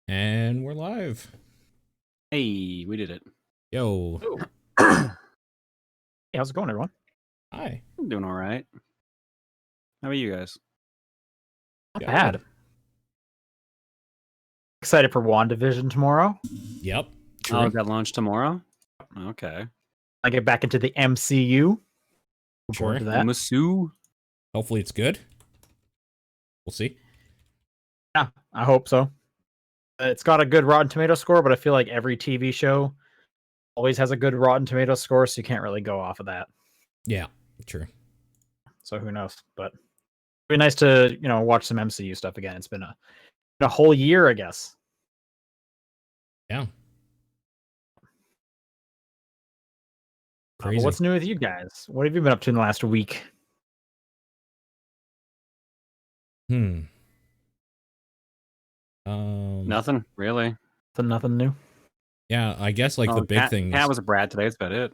And we're live. Hey, we did it. Yo. Hey, how's it going, everyone? Hi. I'm doing all right. How are you guys? Not bad. Excited for WandaVision tomorrow. Yep. True. Oh, that launch tomorrow? Okay. I get back into the MCU. Looking forward to that. Masu. Hopefully it's good. We'll see. Yeah, I hope so. It's got a good Rotten Tomato score, but I feel like every TV show always has a good Rotten Tomato score, so you can't really go off of that. Yeah, true. So who knows? But it'd be nice to, watch some MCU stuff again. It's been a whole year, I guess. Yeah. Crazy. What's new with you guys? What have you been up to in the last week? Nothing, really. Nothing new. Yeah, I guess the big thing. Cat was a brat today. That's about it.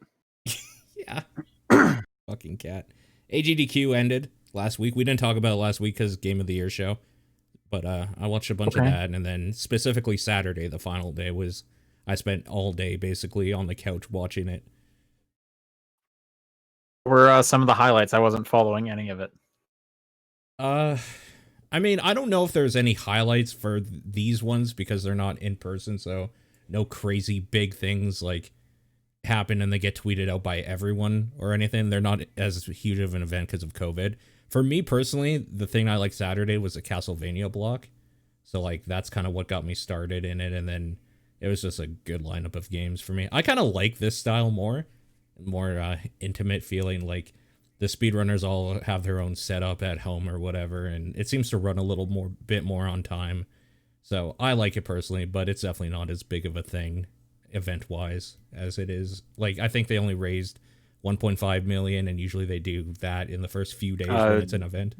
Yeah. Fucking cat. AGDQ ended last week. We didn't talk about it last week because Game of the Year show. But I watched a bunch of that, and then specifically Saturday, the final day, I spent all day basically on the couch watching it. Were some of the highlights? I wasn't following any of it. I mean, I don't know if there's any highlights for these ones because they're not in person, so no crazy big things happen and they get tweeted out by everyone or anything. They're not as huge of an event because of COVID. For me personally, the thing I liked Saturday was the Castlevania block. So that's kind of what got me started in it, and then it was just a good lineup of games for me. I kind of like this style more intimate feeling, like the speedrunners all have their own setup at home or whatever, and it seems to run a bit more on time. So I like it personally, but it's definitely not as big of a thing event-wise as it is. I think they only raised 1.5 million, and usually they do that in the first few days when it's an event.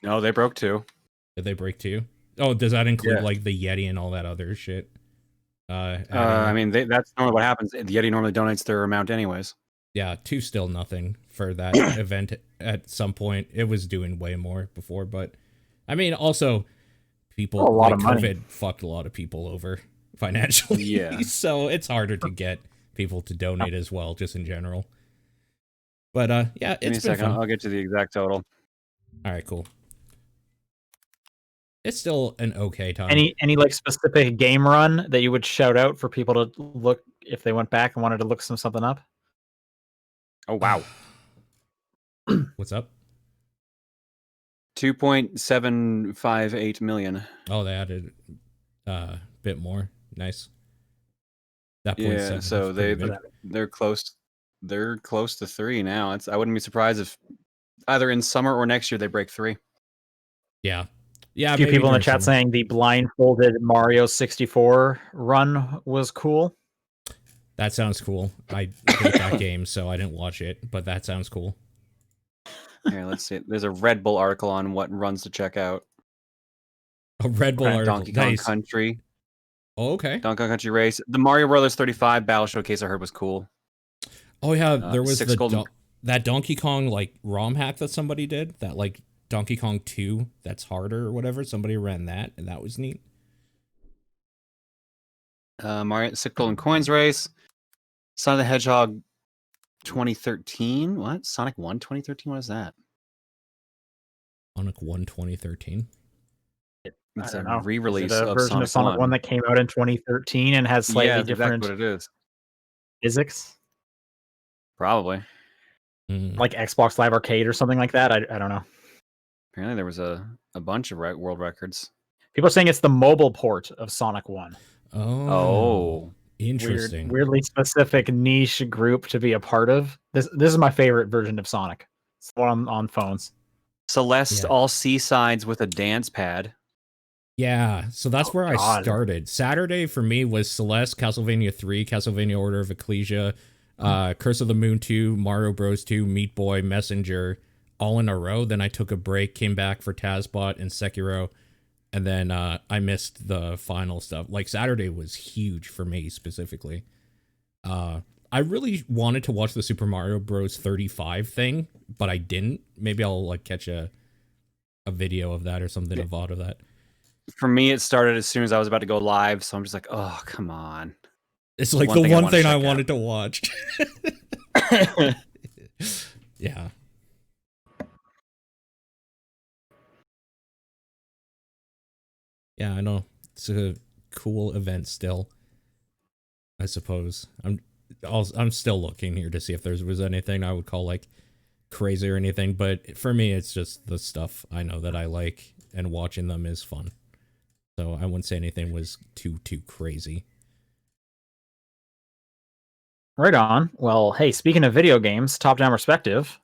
No, they broke 2. Did they break 2? Oh, does that include the Yeti and all that other shit? I mean, that's normally what happens. The Yeti normally donates their amount anyways. Yeah, 2 still nothing for that event at some point. It was doing way more before, but I mean, also people COVID fucked a lot of people over financially. Yeah. So it's harder to get people to donate as well, just in general. But yeah, Give me a second. I'll get you the exact total. All right, cool. It's still an okay time. Any specific game run that you would shout out for people to look if they went back and wanted to look something up? Oh wow. What's up? 2.758 million. Oh, they added a bit more. Nice. That so they're close. They're close to 3 now. I wouldn't be surprised if either in summer or next year they break 3. Yeah. Yeah, a few people in the chat saying the blindfolded Mario 64 run was cool. That sounds cool. I hate that game, so I didn't watch it, but that sounds cool. Here, let's see. There's a Red Bull article on what runs to check out. A Red Bull article. Donkey Kong Country. Oh, okay. Donkey Kong Country Race. The Mario Brothers 35 Battle Showcase I heard was cool. Oh yeah, there was that Donkey Kong ROM hack that somebody did. That Donkey Kong 2 that's harder or whatever. Somebody ran that, and that was neat. Mario 6 Golden Coins Race. Sonic the Hedgehog 2013. What? Sonic 1 2013? What is that? Sonic 1 2013? It's a re-release of version of Sonic 1 that came out in 2013 and has slightly different what it is. Physics. Probably. Like Xbox Live Arcade or something like that. I don't know. Apparently there was a bunch of world records. People are saying it's the mobile port of Sonic 1. Oh. Interesting. Weirdly specific niche group to be a part of. This is my favorite version of Sonic. It's the one on phones. Celeste all seasides with a dance pad. Yeah, so that's where I started. Saturday for me was Celeste, Castlevania 3, Castlevania Order of Ecclesia, Curse of the Moon 2, Mario Bros 2, Meat Boy, Messenger, all in a row. Then I took a break, came back for Tazbot and Sekiro, and then I missed the final stuff. Saturday was huge for me specifically. I really wanted to watch the Super Mario Bros 35 thing, but I didn't. Maybe I'll catch a video of that or something, a VOD of that. For me, it started as soon as I was about to go live, so I'm just like, oh, come on. It's like the one thing I wanted to watch. Yeah. Yeah, I know. It's a cool event still, I suppose. I'm still looking here to see if there was anything I would call like crazy or anything, but for me it's just the stuff I know that I like, and watching them is fun. So I wouldn't say anything was too crazy. Right on. Well, hey, speaking of video games, top-down perspective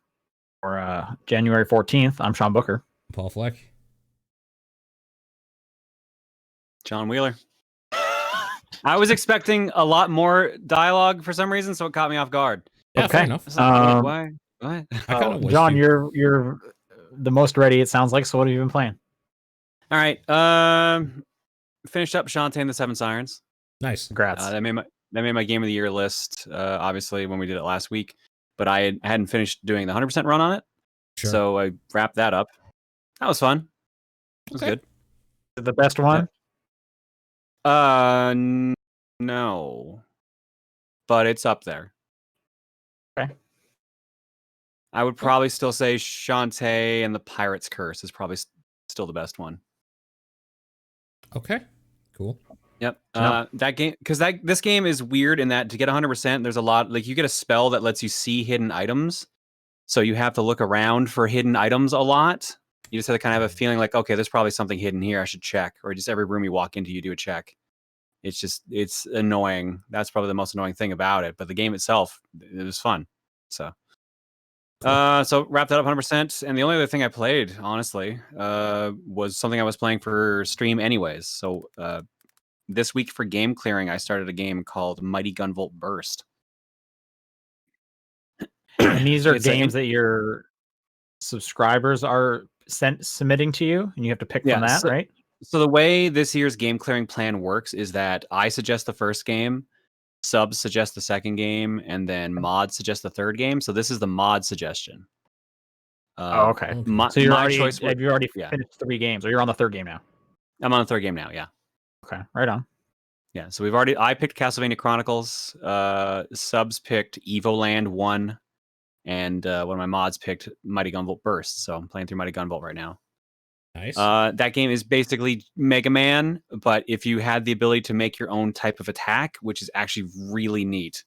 for January 14th, I'm Sean Booker. Paul Fleck. John Wheeler. I was expecting a lot more dialogue for some reason, so it caught me off guard. Yeah, okay. Fair enough. Why? What? John, you're the most ready, it sounds like. So what have you been playing? All right. Finished up Shantae and the Seven Sirens. Nice. Congrats. That made my game of the year list. Obviously, when we did it last week, but I hadn't finished doing the 100% run on it. Sure. So I wrapped that up. That was fun. It was good. The best one? No, but it's up there. Okay. I would probably still say Shantae and the Pirate's Curse is probably still the best one. Okay. Cool. Yep. That game, because this game is weird in that to get 100%, there's a lot, like you get a spell that lets you see hidden items, so you have to look around for hidden items a lot. You just have to kind of have a feeling like, okay, there's probably something hidden here, I should check, or just every room you walk into, you do a check. It's annoying. That's probably the most annoying thing about it. But the game itself, it was fun. So wrapped that up 100%. And the only other thing I played, honestly, was something I was playing for stream anyways. So this week for game clearing, I started a game called Mighty Gunvolt Burst. And these are games that your subscribers are submitting to you, and you have to pick from that, right? So the way this year's game clearing plan works is that I suggest the first game, subs suggest the second game, and then mods suggest the third game. So this is the mod suggestion. Okay. So you're have you already finished 3 games, or you're on the third game now? I'm on the third game now, yeah. Okay, right on. Yeah, so I picked Castlevania Chronicles, subs picked Evoland 1, and one of my mods picked Mighty Gunvolt Burst. So I'm playing through Mighty Gunvolt right now. Nice. That game is basically Mega Man, but if you had the ability to make your own type of attack, which is actually really neat.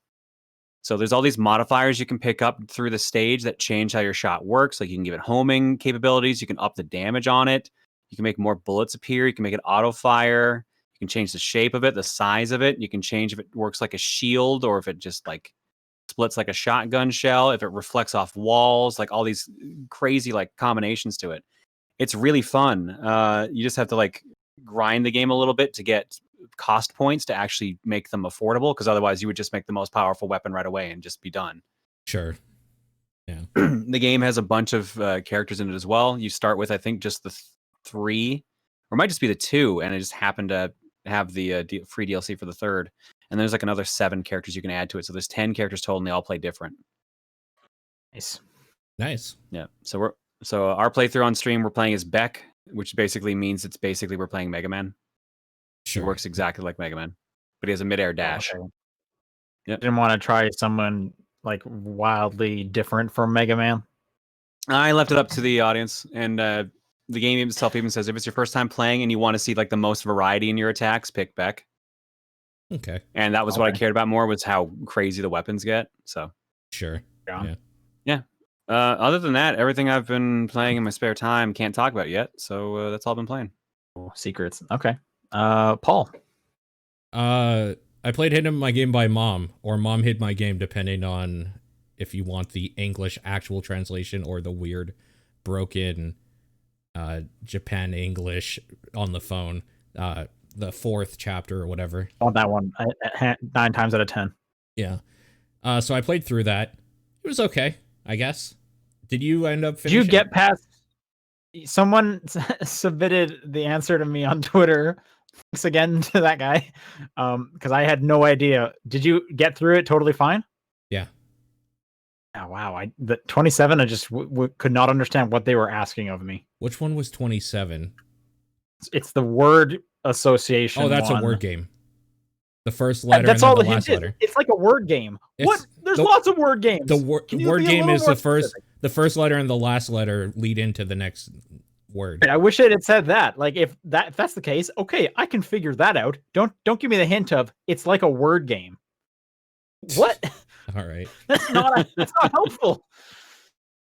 So there's all these modifiers you can pick up through the stage that change how your shot works. Like you can give it homing capabilities. You can up the damage on it. You can make more bullets appear. You can make it auto fire. You can change the shape of it, the size of it. You can change if it works like a shield or if it just like splits like a shotgun shell, if it reflects off walls, like all these crazy like combinations to it. It's really fun. You just have to like grind the game a little bit to get cost points to actually make them affordable, because otherwise you would just make the most powerful weapon right away and just be done. Sure. Yeah. The game has a bunch of characters in it as well. You start with, I think, just the 3, or it might just be the 2, and it just happened to have the free DLC for the 3rd. And there's like another 7 characters you can add to it. So there's 10 characters total, and they all play different. Nice. Yeah. So our playthrough on stream, we're playing as Beck, which basically means we're playing Mega Man. Sure. It works exactly like Mega Man, but he has a midair dash. Okay. Yep. Didn't want to try someone like wildly different from Mega Man. I left it up to the audience, and the game itself even says if it's your first time playing and you want to see like the most variety in your attacks, pick Beck. Okay. And that was what I cared about more, was how crazy the weapons get. So sure. Yeah. Other than that, everything I've been playing in my spare time can't talk about yet. So that's all I've been playing. Secrets. Okay. Paul. I played Hidden My Game by Mom, or Mom Hid My Game, depending on if you want the English actual translation or the weird broken Japan English on the phone. The 4th chapter or whatever. On that one, 9 times out of 10. Yeah. So I played through that. It was okay, I guess. Did you end up finishing? Did you get past? Someone submitted the answer to me on Twitter. Thanks again to that guy, because I had no idea. Did you get through it totally fine? Yeah. Oh, wow. The 27, I just could not understand what they were asking of me. Which one was 27? It's the word association. Oh, that's one. a word game. The first letter That's and all then the the last hint letter. is. It's like a word game. What? There's lots of word games. The Can you word be a game little is more the specific? first letter and the last letter lead into the next word. I wish it had said that. Like if that's the case, okay, I can figure that out. Don't give me the hint of it's like a word game. What? All right. That's not helpful.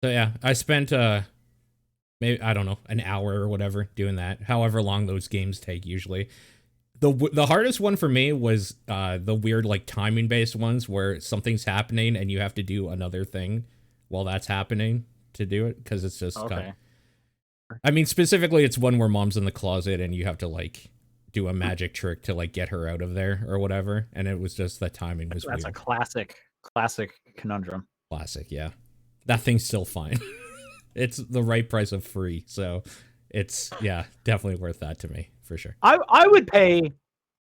So yeah, I spent maybe, I don't know, an hour or whatever doing that. However long those games take usually. The hardest one for me was the weird like timing based ones where something's happening and you have to do another thing while that's happening to do it, because it's just Okay. I mean, specifically it's one where mom's in the closet and you have to like do a magic trick to like get her out of there or whatever, and it was just the timing was That's weird. a classic conundrum. Classic, yeah. That thing's still fine. It's the right price of free, so it's definitely worth that to me for sure. I would pay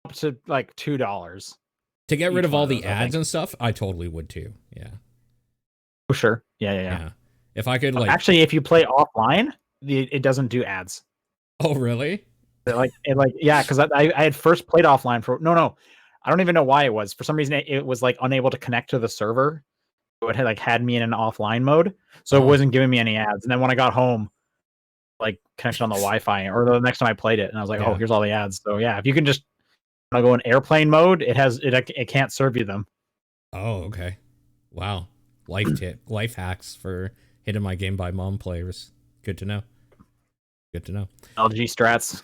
up to like $2 To get rid each of one all of the those, I ads think. and stuff, I totally would too. Yeah. Oh, sure. Yeah. If I could like Actually, if you play offline, it doesn't do ads. Oh, really? Yeah, because I had first played offline for no, I don't even know why it was. For some reason, it was like unable to connect to the server. So it had me in an offline mode, so it wasn't giving me any ads. And then when I got home, like connected on the Wi-Fi, or the next time I played it, and I was like, oh, here's all the ads. So yeah, if you can just go in airplane mode, it can't serve you them. Oh, okay. Wow. Life hacks for Hidden My Game by Mom players. Good to know. LG strats.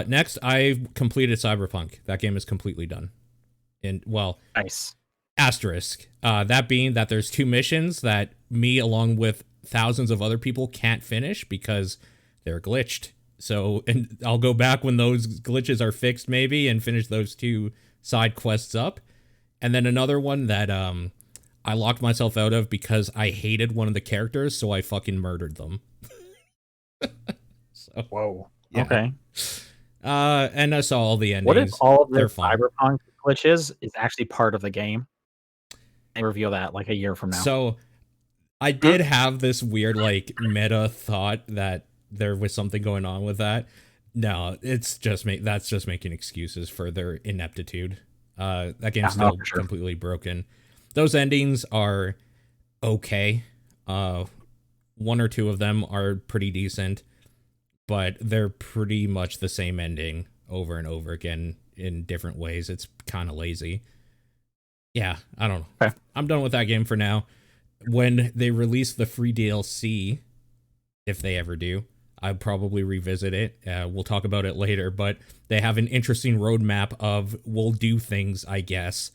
Next, I completed Cyberpunk. That game is completely done. And well, Nice. asterisk. That being that there's 2 missions that me along with thousands of other people can't finish because they're glitched. So, and I'll go back when those glitches are fixed maybe and finish those 2 side quests up. And then another one that I locked myself out of because I hated one of the characters, so I fucking murdered them. So, whoa. yeah. Okay. And I saw all the endings. What if all of the They're fun. Cyberpunk glitches is actually part of the game? They reveal that like a year from now. So I did have this weird like meta thought that there was something going on with that. No, it's just that's just making excuses for their ineptitude. That game's still completely broken. Those endings are okay. 1 or 2 of them are pretty decent, but they're pretty much the same ending over and over again in different ways. It's kind of lazy. Yeah, I don't know. Okay. I'm done with that game for now. When they release the free DLC, if they ever do, I'll probably revisit it. We'll talk about it later, but they have an interesting roadmap of we'll do things, I guess,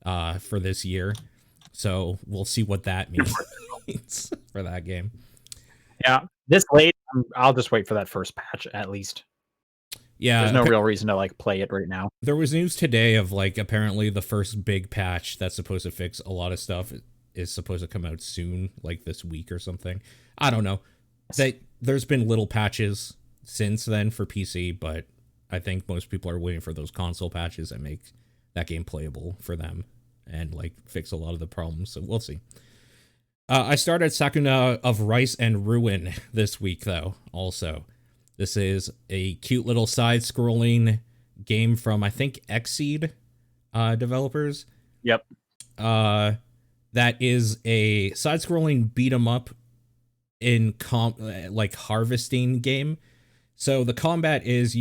for this year. So we'll see what that means for that game. Yeah, this late, I'll just wait for that first patch at least. Yeah, there's no real reason to like play it right now. There was news today of like apparently the first big patch that's supposed to fix a lot of stuff is supposed to come out soon, like this week or something. I don't know. There's been little patches since then for PC, but I think most people are waiting for those console patches that make that game playable for them and like fix a lot of the problems. So we'll see. I started Sekuna of Rice and Ruin this week, though, also. This is a cute little side-scrolling game from, I think, Xseed developers. Yep. That is a side-scrolling beat-em-up in like harvesting game. So the combat is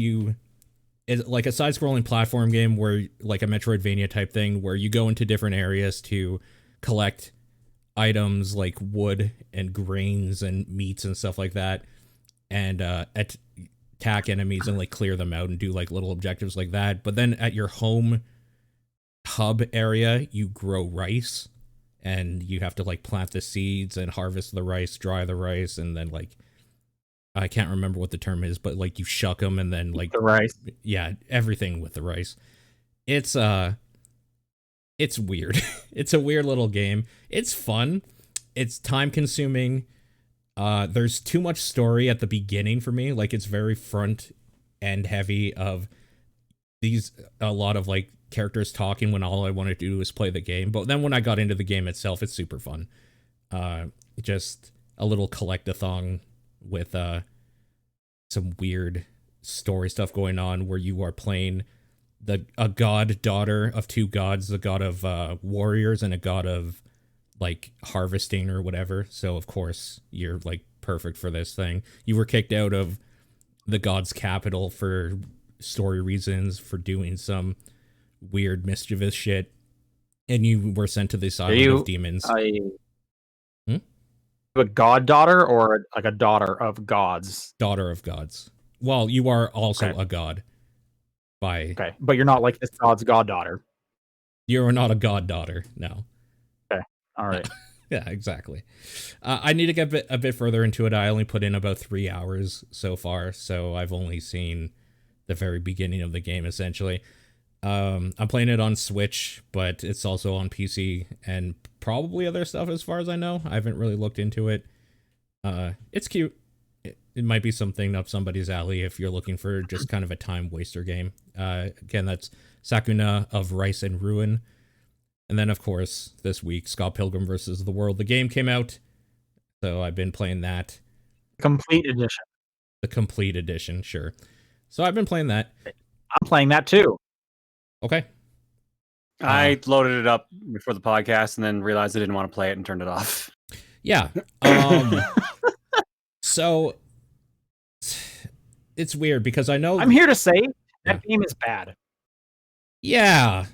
like a side-scrolling platform game where, like a Metroidvania type thing, where you go into different areas to collect items like wood and grains and meats and stuff like that, and attack enemies and like clear them out and do like little objectives like that. But then at your home hub area, you grow rice, and you have to like plant the seeds and harvest the rice, dry the rice, and then like I can't remember what the term is, but like you shuck them and then like the rice. Yeah, everything with the rice. It's weird. It's a weird little game. It's fun. It's time consuming. There's too much story at the beginning for me. Like, it's very front end heavy of a lot of like characters talking when all I want to do is play the game. But then when I got into the game itself, it's super fun. Just a little collect-a-thon with some weird story stuff going on where you are playing a god daughter of two gods, the god of warriors and a god of like harvesting or whatever. So of course you're like perfect for this thing. You were kicked out of the god's capital for story reasons, for doing some weird mischievous shit, and you were sent to this island of demons. A goddaughter or like a daughter of gods? Daughter of gods. Well, you are also a god. Okay, but you're not like this god's goddaughter. You are not a goddaughter, no. Okay, all right. Yeah, exactly. I need to get a bit further into it. I only put in about 3 hours so far, so I've only seen the very beginning of the game, essentially. I'm playing it on Switch, but it's also on PC and probably other stuff as far as I know. I haven't really looked into it. It's cute. It might be something up somebody's alley if you're looking for just kind of a time waster game. Again, that's Sekuna of Rice and Ruin. And then, of course, this week, Scott Pilgrim vs. the World. The game came out, so I've been playing that. Complete Edition. The Complete Edition, sure. So I've been playing that. I'm playing that too. Okay. I loaded it up before the podcast and then realized I didn't want to play it and turned it off. Yeah. So it's weird because I know I'm here to say that game is bad. Yeah.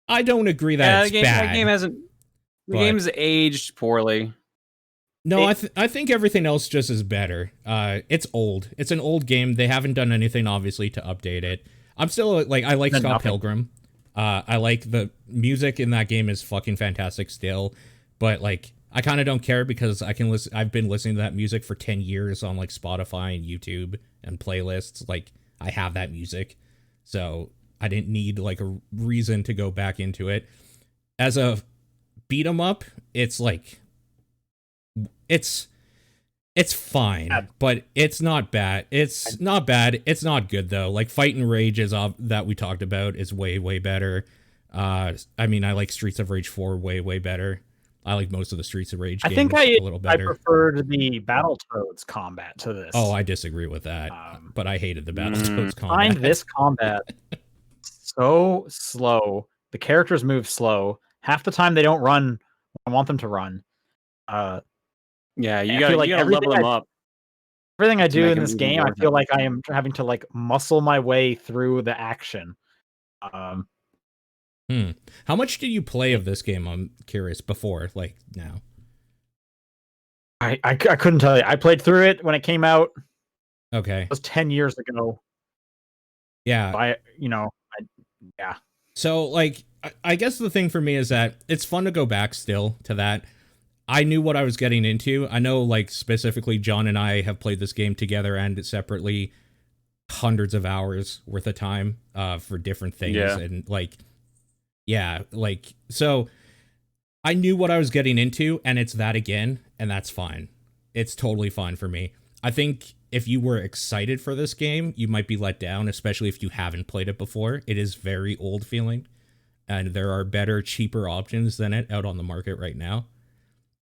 I don't agree that it's bad. That game hasn't. The game's aged poorly. No, I think everything else just is better. It's old. It's an old game. They haven't done anything, obviously, to update it. I'm still like, I like Scott Pilgrim. I like the music in that game is fucking fantastic still, but like, I kind of don't care because I can listen. I've been listening to that music for 10 years on like Spotify and YouTube and playlists. Like, I have that music, so I didn't need like a reason to go back into it. As a beat 'em up, it's like, it's fine, but it's not bad. It's not bad. It's not good though. Like Fight and Rage is that we talked about is way better. I mean, I like Streets of Rage 4 way better. I like most of the Streets of Rage games. I think a little better. I preferred the Battletoads combat to this. Oh, I disagree with that. But I hated the Battletoads combat. I find this combat so slow. The characters move slow. Half the time they don't run when I want them to run. Yeah, you gotta level them up. Everything I do in this game, I feel like I am having to like muscle my way through the action. How much did you play of this game? I'm curious. Before, like now. I couldn't tell you. I played through it when it came out. Okay. It was 10 years ago. Yeah. Yeah. So like, I guess the thing for me is that it's fun to go back still to that. I knew what I was getting into. I know, like, specifically, John and I have played this game together and separately hundreds of hours worth of time for different things. Yeah. And, like, yeah, like, so I knew what I was getting into, and it's that again, and that's fine. It's totally fine for me. I think if you were excited for this game, you might be let down, especially if you haven't played it before. It is very old feeling, and there are better, cheaper options than it out on the market right now.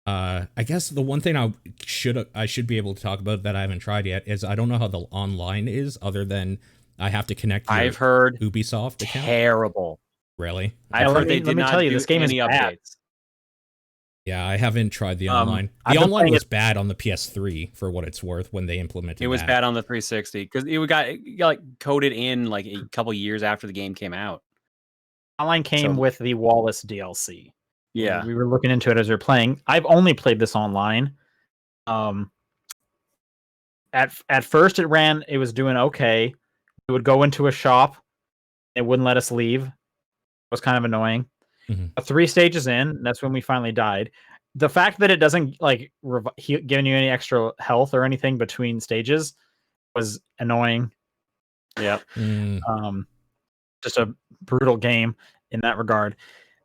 I guess the one thing I should be able to talk about that I haven't tried yet is I don't know how the online is other than I have to connect. I've heard Ubisoft account. Terrible. Really? Let me tell you, this game is bad. Yeah, I haven't tried the online. The online was bad on the PS3 for what it's worth when they implemented it. It was bad on the 360 because it got like coded in like a couple years after the game came out. Online came with the Wallace DLC. Yeah, we were looking into it as we were playing. I've only played this online. At first it was doing okay. We would go into a shop, it wouldn't let us leave. It was kind of annoying. Mm-hmm. 3 stages in, that's when we finally died. The fact that it doesn't like giving you any extra health or anything between stages was annoying. Yeah. Just a brutal game in that regard.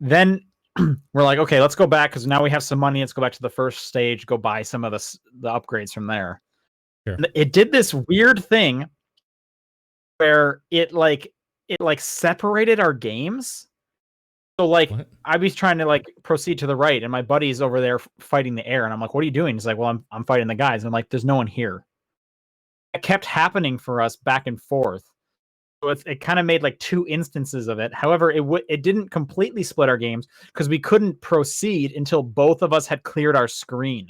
Then we're like, okay, let's go back because now we have some money. Let's go back to the first stage, go buy some of the upgrades from there. Sure. It did this weird thing where it separated our games. So like, what? I was trying to like proceed to the right, and my buddy's over there fighting the air, and I'm like, "What are you doing?" He's like, "Well, I'm fighting the guys." And I'm like, "There's no one here." it kept happening for us back and forth. So it kind of made like 2 instances of it. However, it didn't completely split our games because we couldn't proceed until both of us had cleared our screen.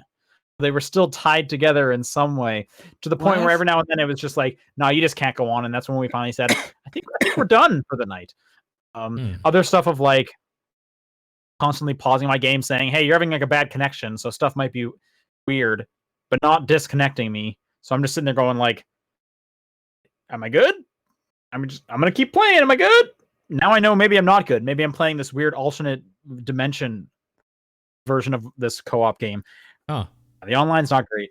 They were still tied together in some way, to the point where every now and then it was just like, no, you just can't go on. And that's when we finally said, I think we're done for the night. Other stuff of like constantly pausing my game saying, hey, you're having like a bad connection, so stuff might be weird, but not disconnecting me. So I'm just sitting there going like, am I good? I'm gonna keep playing. Am I good? Now I know maybe I'm not good. Maybe I'm playing this weird alternate dimension version of this co-op game. Oh, the online's not great.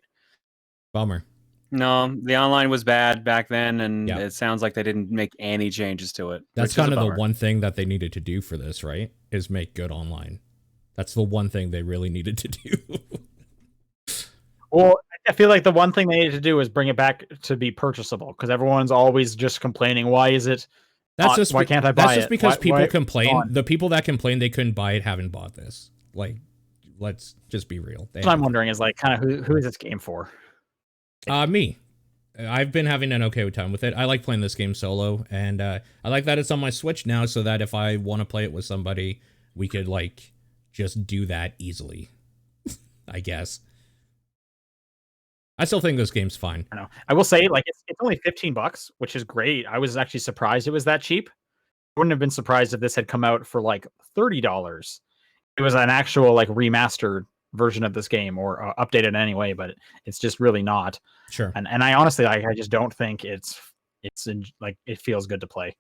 Bummer. No, the online was bad back then, and it sounds like they didn't make any changes to it. That's kind of the one thing that they needed to do for this, right? Is make good online. That's the one thing they really needed to do. Well, I feel like the one thing they needed to do is bring it back to be purchasable, because everyone's always just complaining, why is it why can't I buy it? That's just because people complain. The people that complain they couldn't buy it haven't bought this. Like, let's just be real. What I'm wondering is like kind of who is this game for? Me. I've been having an okay time with it. I like playing this game solo, and I like that it's on my Switch now, so that if I want to play it with somebody, we could like just do that easily. I guess. I still think this game's fine. I know. I will say, like, it's only $15, which is great. I was actually surprised it was that cheap. I wouldn't have been surprised if this had come out for like $30. It was an actual like remastered version of this game, or updated anyway, but it's just really not. Sure. And I honestly, I just don't think it's like it feels good to play.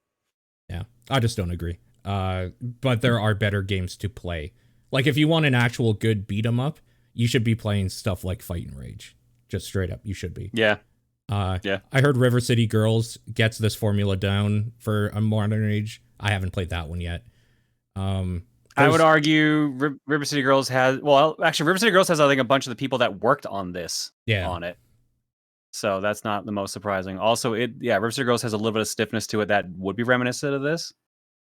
Yeah, I just don't agree. But there are better games to play. Like if you want an actual good beat 'em up, you should be playing stuff like Fight and Rage. Just straight up, you should be. Yeah. I heard River City Girls gets this formula down for a modern age. I haven't played that one yet. I would argue River City Girls has, well, actually, River City Girls has, I think, a bunch of the people that worked on this on it. So that's not the most surprising. Also, River City Girls has a little bit of stiffness to it that would be reminiscent of this,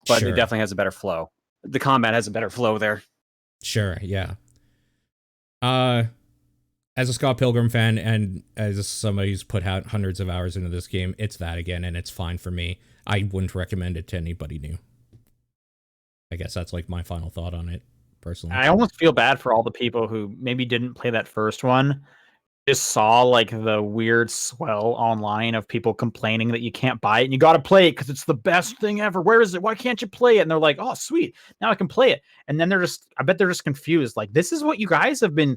but it definitely has a better flow. The combat has a better flow there. Sure, yeah. As a Scott Pilgrim fan, and as somebody who's put out hundreds of hours into this game, it's that again, and it's fine for me. I wouldn't recommend it to anybody new. I guess that's like my final thought on it, personally. I almost feel bad for all the people who maybe didn't play that first one, just saw like the weird swell online of people complaining that you can't buy it and you got to play it because it's the best thing ever. Where is it? Why can't you play it? And they're like, oh, sweet, now I can play it. And then I bet they're just confused. Like, this is what you guys have been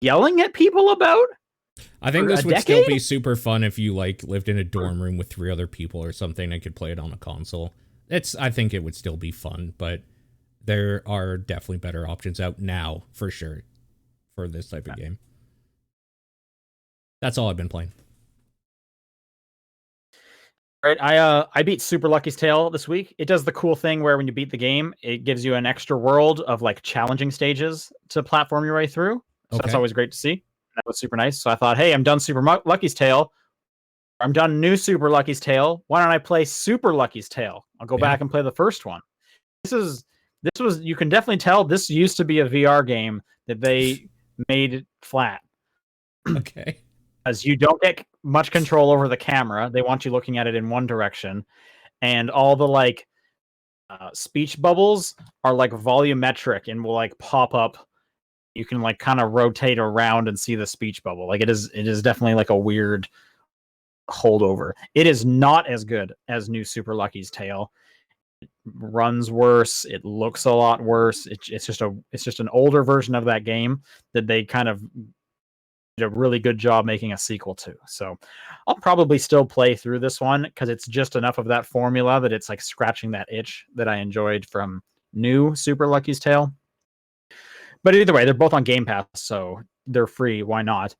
yelling at people about? I think this would still be super fun if you like lived in a dorm room with 3 other people or something and could play it on a console. I think it would still be fun, but there are definitely better options out now, for sure, for this type of game. That's all I've been playing. All right, I beat Super Lucky's Tale this week. It does the cool thing where when you beat the game, it gives you an extra world of like challenging stages to platform your way through. So that's always great to see. That was super nice. So I thought, hey, I'm done Super Lucky's Tale. I'm done new Super Lucky's Tale. Why don't I play Super Lucky's Tale? I'll go back and play the first one. This was, you can definitely tell this used to be a VR game that they made flat. Okay. As you don't get much control over the camera. They want you looking at it in one direction. And all the like speech bubbles are like volumetric and will like pop up. You can like kind of rotate around and see the speech bubble. Like it is definitely like a weird holdover. It is not as good as new Super Lucky's Tale. It runs worse. It looks a lot worse. It's just an older version of that game that they kind of did a really good job making a sequel to. So I'll probably still play through this one because it's just enough of that formula that it's like scratching that itch that I enjoyed from new Super Lucky's Tale. But either way, they're both on Game Pass, so they're free. Why not?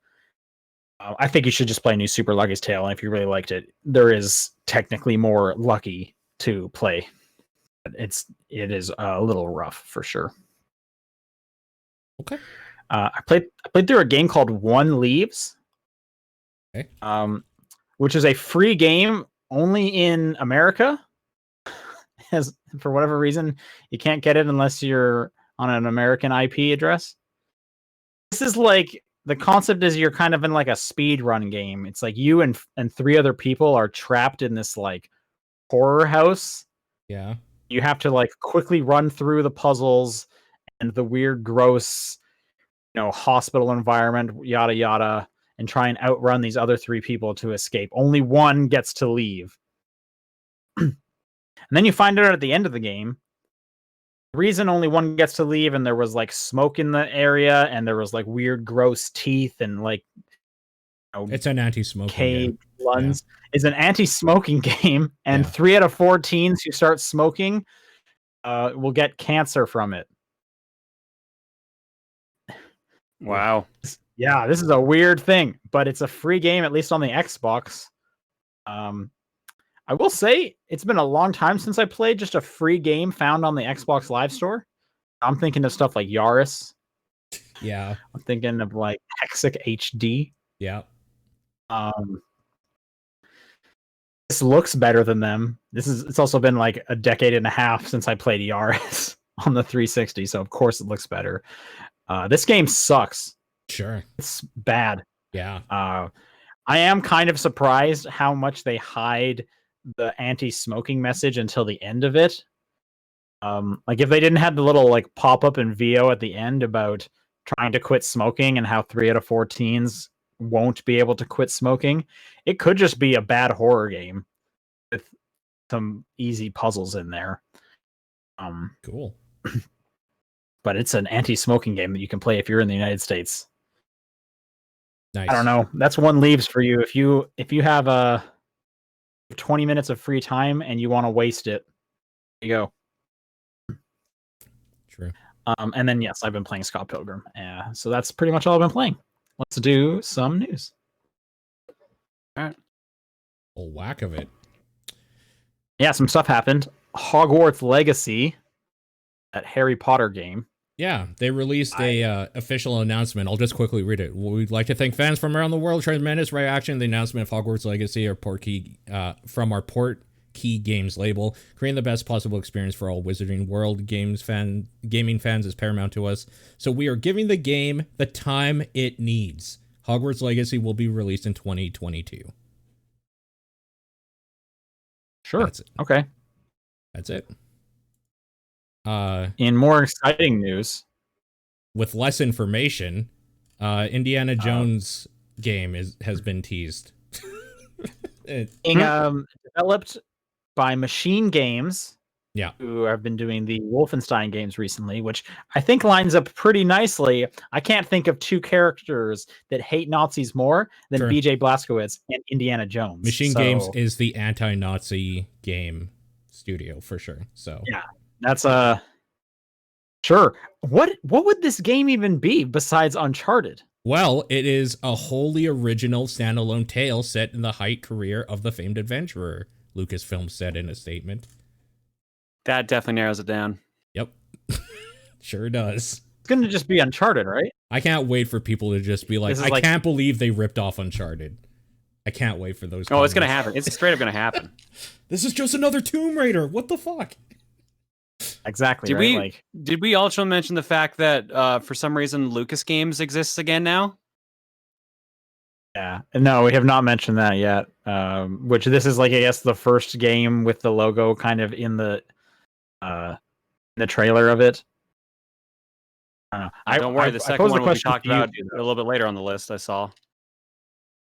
I think you should just play new Super Lucky's Tale, and if you really liked it, there is technically more Lucky to play. It is a little rough for sure. Okay. I played through a game called One Leaves. Okay. Which is a free game only in America. As for whatever reason, you can't get it unless you're on an American IP address. This is like the concept is you're kind of in like a speed run game. It's like you and 3 other people are trapped in this like horror house. Yeah. You have to like quickly run through the puzzles and the weird, gross, hospital environment, yada yada, and try and outrun these other 3 people to escape. Only one gets to leave. And then you find out at the end of the game, the reason only one gets to leave, and there was like smoke in the area, and there was like weird, gross teeth, and like it's an anti-smoking game. Lungs, is an anti-smoking game, and 3 out of 4 teens who start smoking will get cancer from it. Wow. Yeah, this is a weird thing, but it's a free game, at least on the Xbox. I will say it's been a long time since I played just a free game found on the Xbox Live Store. I'm thinking of stuff like Yaris. Yeah. I'm thinking of like Hexic HD. Yeah. This looks better than them. It's also been like a decade and a half since I played Yaris on the 360, so of course it looks better. This game sucks. Sure. It's bad. Yeah. I am kind of surprised how much they hide the anti-smoking message until the end of it. Like if they didn't have the little like pop-up in VO at the end about trying to quit smoking and how 3 out of 4 teens won't be able to quit smoking, it could just be a bad horror game with some easy puzzles in there. Cool. But it's an anti-smoking game that you can play if you're in the United States. Nice. I don't know. That's one leaves for you. If you have 20 minutes of free time and you want to waste it, there you go. True. And then yes, I've been playing Scott Pilgrim. So that's pretty much all I've been playing. Let's do some news. All right. A whack of it. Yeah, some stuff happened. Hogwarts Legacy, that Harry Potter game. Yeah, they released a official announcement. I'll just quickly read it. We'd like to thank fans from around the world. Tremendous reaction. The announcement of Hogwarts Legacy, from our Port Key Games label. Creating the best possible experience for all Wizarding World gaming fans is paramount to us. So we are giving the game the time it needs. Hogwarts Legacy will be released in 2022. Sure. That's it. Okay. That's it. In more exciting news, with less information, Indiana Jones game has been teased. Developed by Machine Games, who have been doing the Wolfenstein games recently, which I think lines up pretty nicely. I can't think of 2 characters that hate Nazis more than BJ Blazkowicz and Indiana Jones. Machine Games is the anti-Nazi game studio for sure. So yeah, that's sure. What would this game even be besides Uncharted? Well, it is a wholly original standalone tale set in the height career of the famed adventurer, Lucasfilm said in a statement. That definitely narrows it down. Yep. Sure does. It's going to just be Uncharted, right? I can't wait for people to just be like, I can't believe they ripped off Uncharted. I can't wait for those. Oh, it's going to happen. It's straight up going to happen. This is just another Tomb Raider. What the fuck? Exactly. Did we also mention the fact that for some reason Lucas Games exists again now? Yeah. No, we have not mentioned that yet. Which this is like, I guess, the first game with the logo kind of in the trailer of it. I don't know. Don't worry, the second one will be talked about a little bit later on the list, I saw.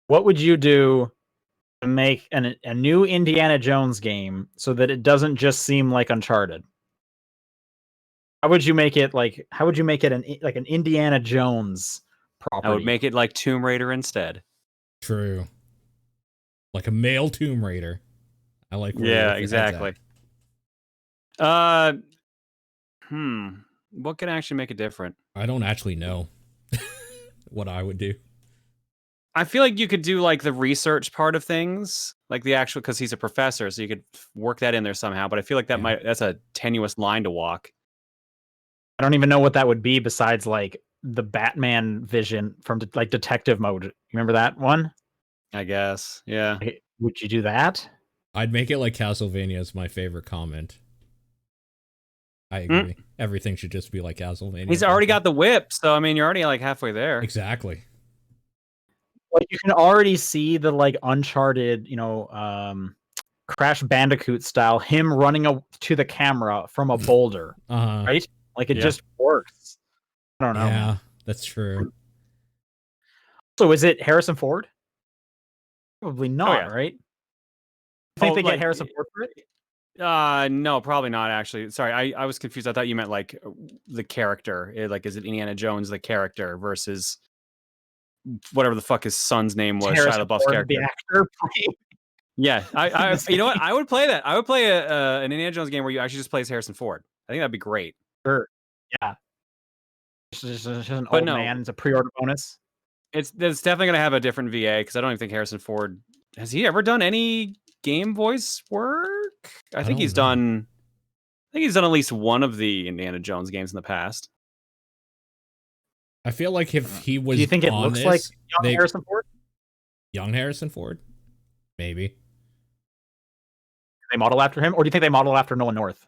What would you do to make a new Indiana Jones game so that it doesn't just seem like Uncharted? How would you make it an Indiana Jones property? I would make it like Tomb Raider instead. True. Like a male Tomb Raider. I like yeah, exactly. What can actually make it different? I don't actually know what I would do. I feel like you could do like the research part of things, like the actual, because he's a professor, so you could work that in there somehow. But I feel like that's a tenuous line to walk. I don't even know what that would be besides like the Batman vision from like detective mode. You remember that one? I guess. Yeah. Would you do that? I'd make it like Castlevania is my favorite comment. I agree. Everything should just be like Castlevania. He's already got the whip, so I mean, you're already like halfway there. Exactly. like you can already see the like Uncharted, Crash Bandicoot style, him running to the camera from a boulder, right? Like it just works. I don't know. Yeah, that's true. So is it Harrison Ford? Probably not, right? You think they get Harrison Ford for it? No, probably not. Actually, sorry, I was confused. I thought you meant like the character. Like, is it Indiana Jones the character versus whatever the fuck his son's name was? Shia LaBeouf's character, the actor. Yeah, I you know what? I would play that. I would play an Indiana Jones game where you actually just play as Harrison Ford. I think that'd be great. Sure. Yeah. It's just an old man. It's a pre-order bonus. It's definitely gonna have a different VA because I don't even think Harrison Ford has he ever done any game voice work. I think he's done at least one of the Indiana Jones games in the past. I feel like if he was, do you think it looks like young Harrison Ford? Young Harrison Ford, maybe. They model after him, or do you think they model after Nolan North?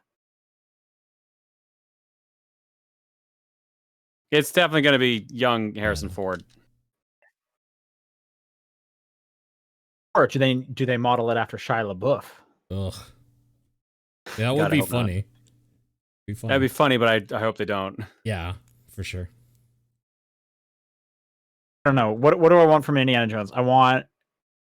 It's definitely going to be young Harrison Ford. Or do they model it after Shia LaBeouf? Ugh. That would be funny. That'd be funny, but I hope they don't. Yeah, for sure. I don't know. What do I want from Indiana Jones? I want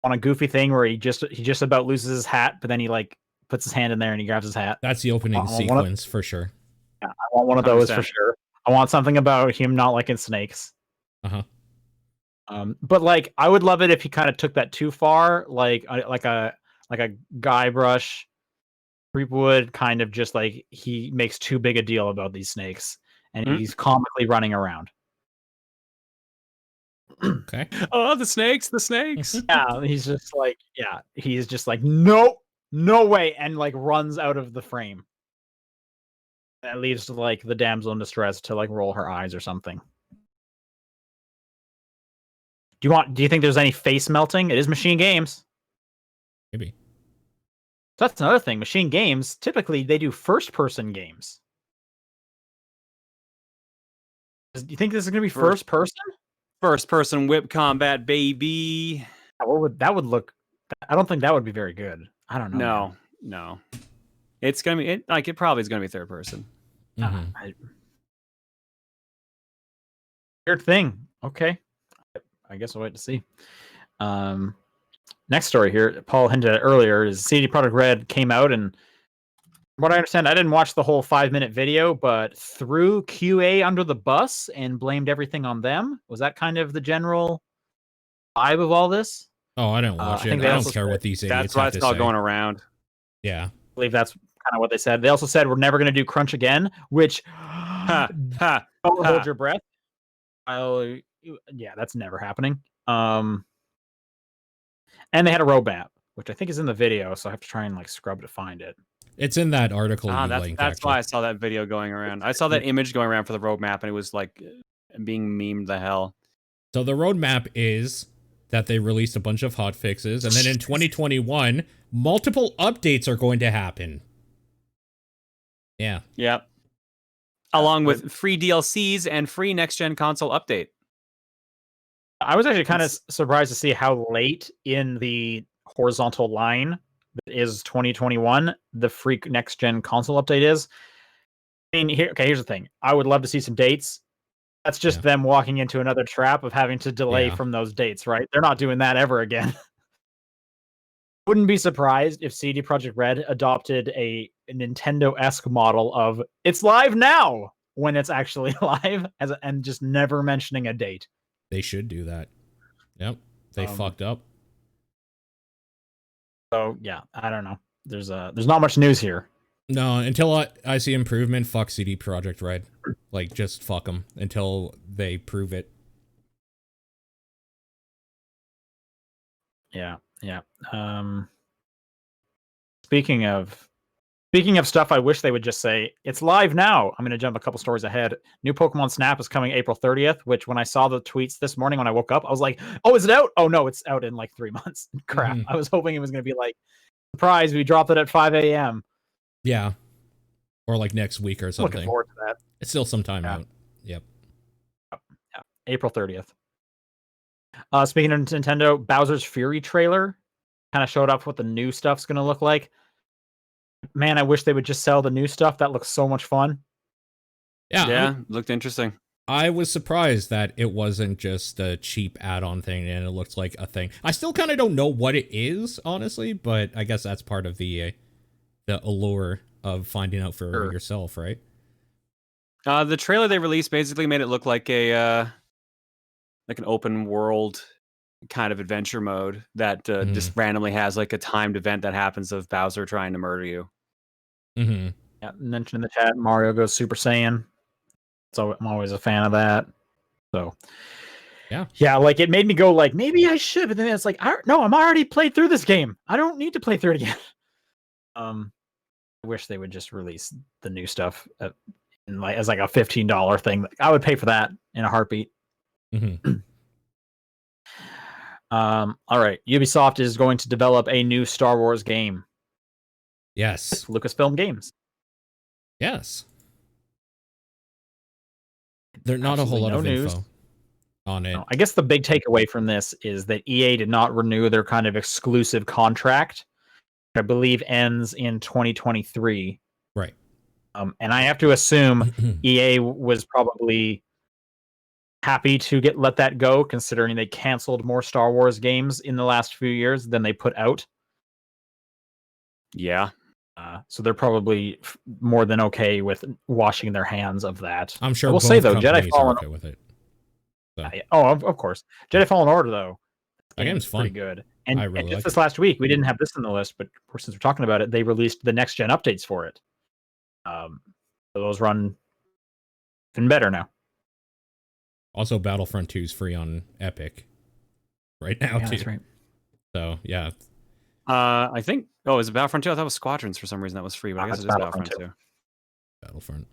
a goofy thing where he just about loses his hat, but then he like puts his hand in there and he grabs his hat. That's the opening sequence for sure. Yeah, I want one of those 100%. For sure. I want something about him not liking snakes. But like, I would love it if he kind of took that too far, like a Guybrush Threepwood kind of just like he makes too big a deal about these snakes and he's comically running around. Okay. Oh, the snakes. Yeah, he's just like, no way, and like runs out of the frame. That leaves like the damsel in distress to like roll her eyes or something. Do you think there's any face melting? It is Machine Games. Maybe. So that's another thing. Machine Games, typically they do first-person games. Do you think this is going to be first person? First-person whip combat, baby. That would look. I don't think that would be very good. I don't know. No. It's gonna be it probably is gonna be third person. Weird thing. Okay. I guess we'll wait to see. Next story here, Paul hinted at earlier, is CD Projekt Red came out, and from what I understand, I didn't watch the whole 5-minute video, but threw QA under the bus and blamed everything on them. Was that kind of the general vibe of all this? Oh, I didn't watch it. I don't care what these idiots That's why it's all going around. Yeah. I believe that's kind of what they said. They also said we're never going to do crunch again, which don't hold your breath. Yeah, that's never happening. And they had a roadmap, which I think is in the video, so I have to try and like scrub to find it. It's in that article. That's why I saw that video going around. I saw that image going around for the roadmap, and it was like being memed the hell. So the roadmap is that they released a bunch of hot fixes, and then in 2021, multiple updates are going to happen. Yeah. Yep. Along with free DLCs and free next-gen console update. I was actually kind of surprised to see how late in the horizontal line that is 2021 the free next-gen console update is. I mean, here's the thing. I would love to see some dates. That's just them walking into another trap of having to delay from those dates, right? They're not doing that ever again. Wouldn't be surprised if CD Projekt Red adopted a Nintendo-esque model of it's live now when it's actually live and just never mentioning a date. They should do that. Yep. They fucked up. So yeah, I don't know. There's not much news here. No, until I see improvement, fuck CD Projekt Red. Like, just fuck them until they prove it. Yeah. Speaking of stuff, I wish they would just say it's live now. I'm going to jump a couple stories ahead. New Pokemon Snap is coming April 30th, which when I saw the tweets this morning when I woke up, I was like, oh, is it out? Oh no, it's out in like 3 months. Crap. I was hoping it was going to be like, surprise, we dropped it at 5 a.m. Yeah. Or like next week or something. Looking forward to that. It's still some time out. Yep. Yeah. April 30th. Speaking of Nintendo, Bowser's Fury trailer kind of showed off what the new stuff's going to look like. Man, I wish they would just sell the new stuff. That looks so much fun. Yeah, looked interesting. I was surprised that it wasn't just a cheap add-on thing and it looked like a thing. I still kind of don't know what it is, honestly, but I guess that's part of the allure of finding out for yourself, right? The trailer they released basically made it look like an open world kind of adventure mode that just randomly has like a timed event that happens of Bowser trying to murder you. Mm-hmm. Yeah, mentioned in the chat, Mario goes Super Saiyan. So I'm always a fan of that. So yeah, like it made me go like maybe I should, but then it's like no, I'm already played through this game. I don't need to play through it again. I wish they would just release the new stuff as like a $15 thing. I would pay for that in a heartbeat. Mm-hmm. All right, Ubisoft is going to develop a new Star Wars game. Yes, Lucasfilm Games. Yes. There's not a whole lot of info on it. No, I guess the big takeaway from this is that EA did not renew their kind of exclusive contract, which I believe ends in 2023. Right. And I have to assume EA was probably happy to let that go, considering they canceled more Star Wars games in the last few years than they put out. Yeah. So they're probably more than okay with washing their hands of that. I'm sure. I will say though, Jedi Fallen okay with it. So. Of course, Jedi Fallen Order though. That game's fun. Pretty good. And, really and just this last week, we didn't have this on the list, but since we're talking about it, they released the next gen updates for it. So those run even better now. Also, Battlefront 2 is free on Epic right now too. That's right. So yeah. I think. Oh, is it Battlefront 2? I thought it was Squadrons for some reason that was free, but I guess it is Battlefront 2. Battlefront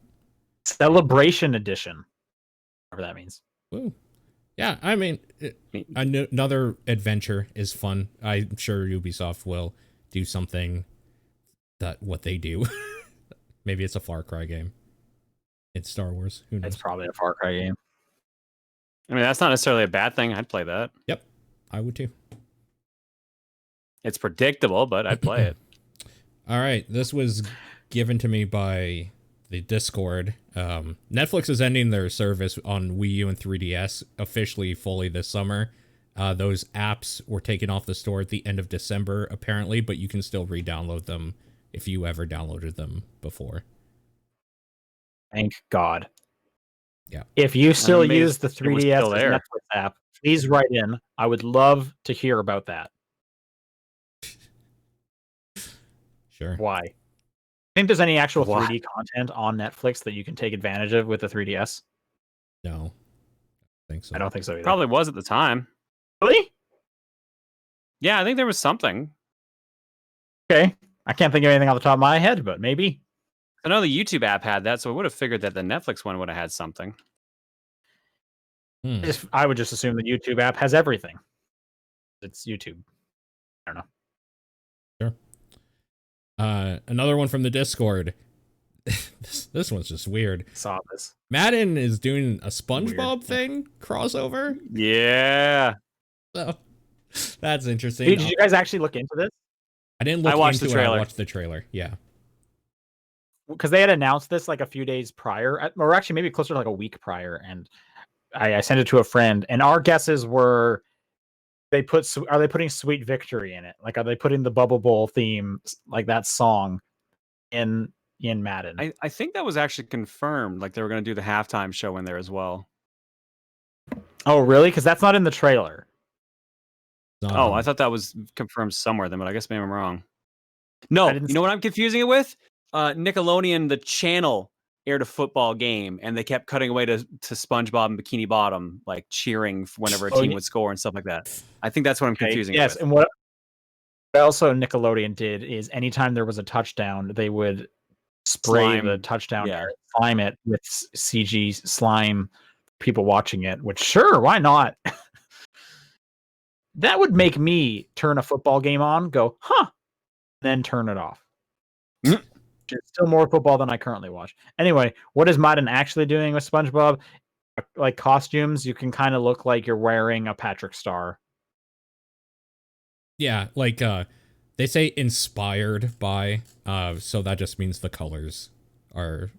Celebration Edition. Whatever that means. Woo. Yeah, I mean, another adventure is fun. I'm sure Ubisoft will do something what they do. Maybe it's a Far Cry game. It's Star Wars. Who knows? It's probably a Far Cry game. I mean, that's not necessarily a bad thing. I'd play that. Yep, I would too. It's predictable, but I'd play it. All right, this was given to me by the Discord. Netflix is ending their service on Wii U and 3DS officially fully this summer. Those apps were taken off the store at the end of December, apparently, but you can still re-download them if you ever downloaded them before. Thank God. Yeah. If you still use the 3DS Netflix app, please write in. I would love to hear about that. Sure. Why? Think there's any actual 3D content on Netflix that you can take advantage of with the 3DS? No. I think so. I don't think so either. Probably was at the time. Really? Yeah, I think there was something. Okay. I can't think of anything off the top of my head, but maybe. I know the YouTube app had that, so I would have figured that the Netflix one would have had something. I would just assume the YouTube app has everything. It's YouTube. I don't know. Sure. Another one from the Discord. This one's just weird. Saw this. Madden is doing a SpongeBob thing crossover. Yeah. So that's interesting. Did you guys actually look into this? I didn't look into the trailer. I watched the trailer. Yeah. Because they had announced this like a few days prior, or actually maybe closer to like a week prior, and I sent it to a friend, and our guesses were are they putting Sweet Victory in it? Like, are they putting the Bubble Bowl theme, like that song, in Madden? I think that was actually confirmed. Like they were going to do the halftime show in there as well. Oh, really? Because that's not in the trailer. Oh, I thought that was confirmed somewhere then, but I guess maybe I'm wrong. No, you know what I'm confusing it with? Nickelodeon, the channel, aired a football game, and they kept cutting away to SpongeBob and Bikini Bottom, like cheering whenever a team would score and stuff like that. I think that's what I'm confusing. Yes, and what also Nickelodeon did is anytime there was a touchdown, they would spray the touchdown, slime it with CG slime. People watching it, which sure, why not? That would make me turn a football game on, go, then turn it off. It's still more football than I currently watch. Anyway, what is Madden actually doing with SpongeBob? like costumes, you can kind of look like you're wearing a Patrick Star. Yeah, like they say inspired by, so that just means the colors are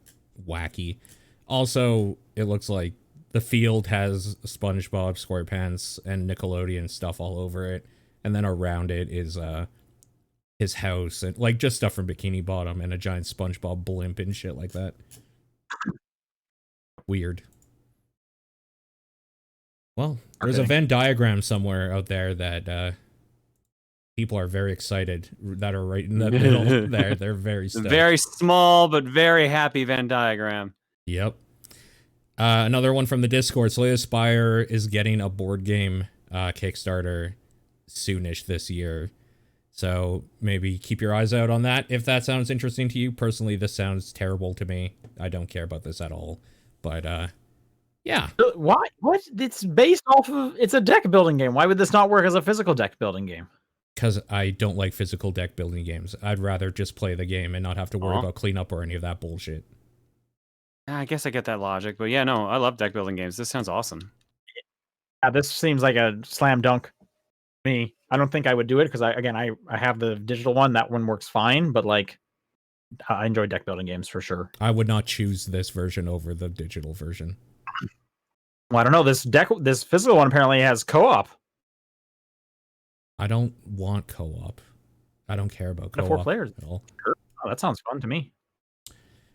wacky. Also, it looks like the field has SpongeBob SquarePants and Nickelodeon stuff all over it, and then around it is his house and like just stuff from Bikini Bottom and a giant SpongeBob blimp and shit like that. Weird. Well, there's a Venn diagram somewhere out there that people are very excited that are right in the middle there. They're very stoked. Very small but very happy Venn diagram. Yep. Another one from the Discord. Slay the Spire is getting a board game Kickstarter soonish this year. So maybe keep your eyes out on that if that sounds interesting to you. Personally, this sounds terrible to me. I don't care about this at all. But yeah. Why? What? It's based off of. It's a deck building game. Why would this not work as a physical deck building game? Because I don't like physical deck building games. I'd rather just play the game and not have to worry about cleanup or any of that bullshit. I guess I get that logic, but yeah, no, I love deck building games. This sounds awesome. Yeah, this seems like a slam dunk to me. I don't think I would do it because I have the digital one. That one works fine, but like I enjoy deck building games for sure. I would not choose this version over the digital version. Well, I don't know. This physical one apparently has co-op. I don't want co-op. I don't care about co-op 4 players at all. Sure. Oh, that sounds fun to me.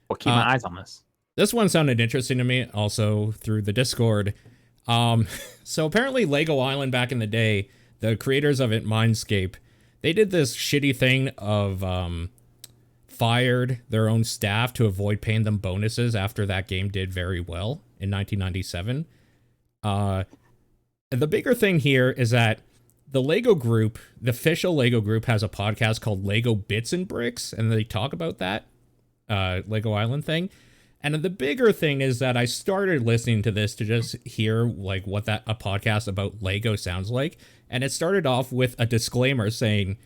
We'll keep my eyes on this. This one sounded interesting to me also through the Discord. So apparently Lego Island back in the day, the creators of it, Mindscape, they did this shitty thing of fired their own staff to avoid paying them bonuses after that game did very well in 1997. And the bigger thing here is that the Lego group, the official Lego group, has a podcast called Lego Bits and Bricks, and they talk about that Lego Island thing. And the bigger thing is that I started listening to this to just hear like what a podcast about Lego sounds like. And it started off with a disclaimer saying,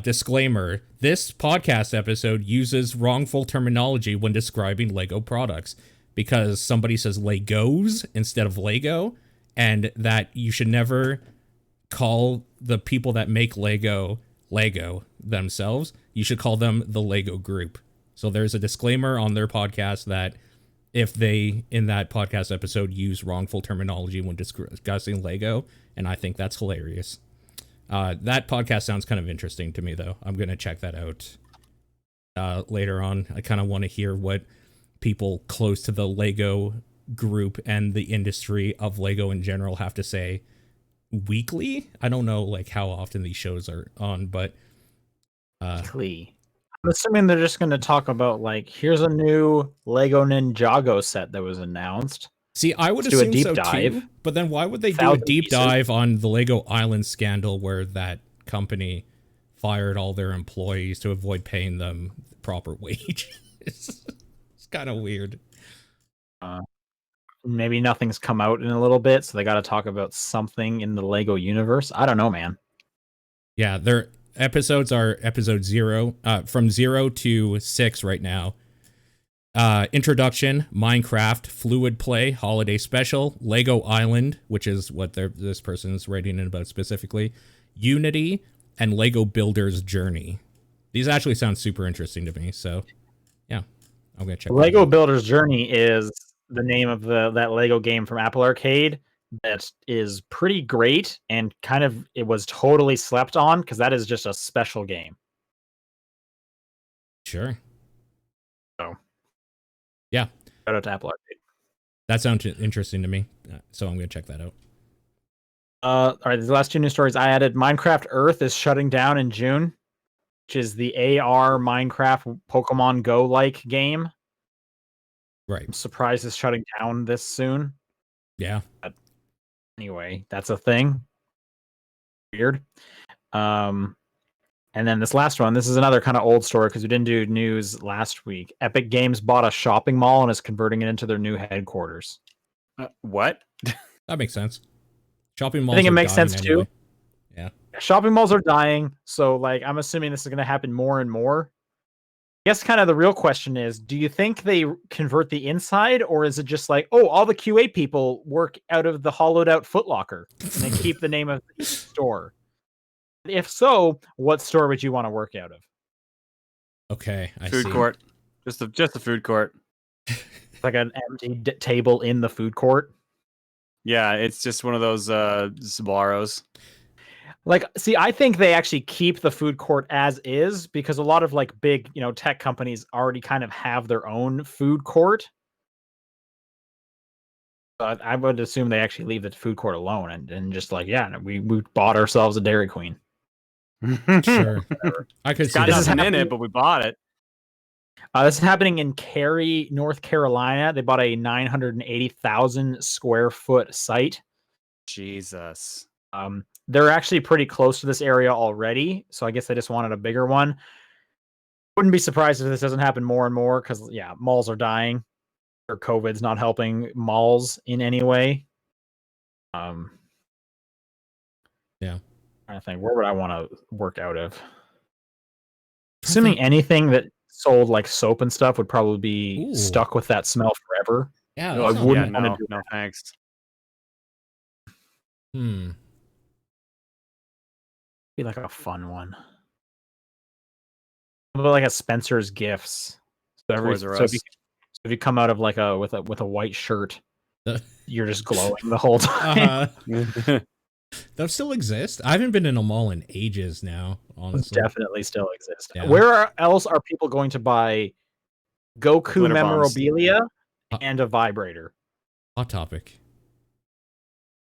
disclaimer, this podcast episode uses wrongful terminology when describing Lego products because somebody says Legos instead of Lego, and that you should never call the people that make Lego themselves. You should call them the Lego group. So there's a disclaimer on their podcast that if they, in that podcast episode, use wrongful terminology when discussing Lego, and I think that's hilarious. That podcast sounds kind of interesting to me, though. I'm going to check that out later on. I kind of want to hear what people close to the Lego group and the industry of Lego in general have to say weekly. I don't know like how often these shows are on, but weekly. I'm assuming they're just going to talk about like, here's a new Lego Ninjago set that was announced. See, I would assume so too, but then why would they do a deep dive on the Lego Island scandal where that company fired all their employees to avoid paying them the proper wage? It's kind of weird. Maybe nothing's come out in a little bit, so they got to talk about something in the Lego universe. I don't know, man. Yeah, their episodes are episode 0, from 0 to 6 right now. Introduction, Minecraft, Fluid Play, Holiday Special, Lego Island, which is what this person's writing in about specifically, Unity, and Lego Builder's Journey. These actually sound super interesting to me, so yeah, I'm gonna check. Lego Builder's Journey is the name of that Lego game from Apple Arcade that is pretty great and kind of it was totally slept on because that is just a special game. Sure. So. Yeah. Shout out to Apple Arcade. That sounds interesting to me, so I'm going to check that out. All right, these last 2 news stories I added. Minecraft Earth is shutting down in June, which is the AR Minecraft Pokemon Go-like game. Right. I'm surprised it's shutting down this soon. Yeah. But anyway, that's a thing. Weird. And then this last one, this is another kind of old story because we didn't do news last week. Epic Games bought a shopping mall and is converting it into their new headquarters. What? That makes sense. Shopping malls. I think it makes sense anyway. too. Yeah. Shopping malls are dying, so like I'm assuming this is going to happen more and more. guess kind of the real question is, do you think they convert the inside, or is it just like, oh, all the QA people work out of the hollowed out Foot Locker and they keep the name of the store? If so, what store would you want to work out of? Okay, I Food see. court. Just a food court. Like an empty table in the food court? Yeah, it's just one of those Sbarros. Like, see, I think they actually keep the food court as is because a lot of like big, tech companies already kind of have their own food court. But I would assume they actually leave the food court alone and just like, yeah, we bought ourselves a Dairy Queen. Sure. I could see Got This that. is nothing in happening- it, but we bought it. This is happening in Cary, North Carolina. They bought a 980,000 square foot site. Jesus. They're actually pretty close to this area already, so I guess they just wanted a bigger one. Wouldn't be surprised if this doesn't happen more and more because, yeah, malls are dying, or COVID's not helping malls in any way. Yeah. I think, where would I want to work out of? Assuming anything that sold like soap and stuff would probably be Ooh. stuck with that smell forever. Yeah, No, that I sounds- wouldn't Yeah, wanna do no thanks. Be like a fun one. But like a Spencer's Gifts. So Toys R if you, Us. if you come out of like with a white shirt, The- you're just glowing the whole time. That still exist? I haven't been in a mall in ages now, honestly. Definitely still exist. Yeah. Where else are people going to buy Goku Glitter bombs. memorabilia Uh, and a vibrator? Hot Topic.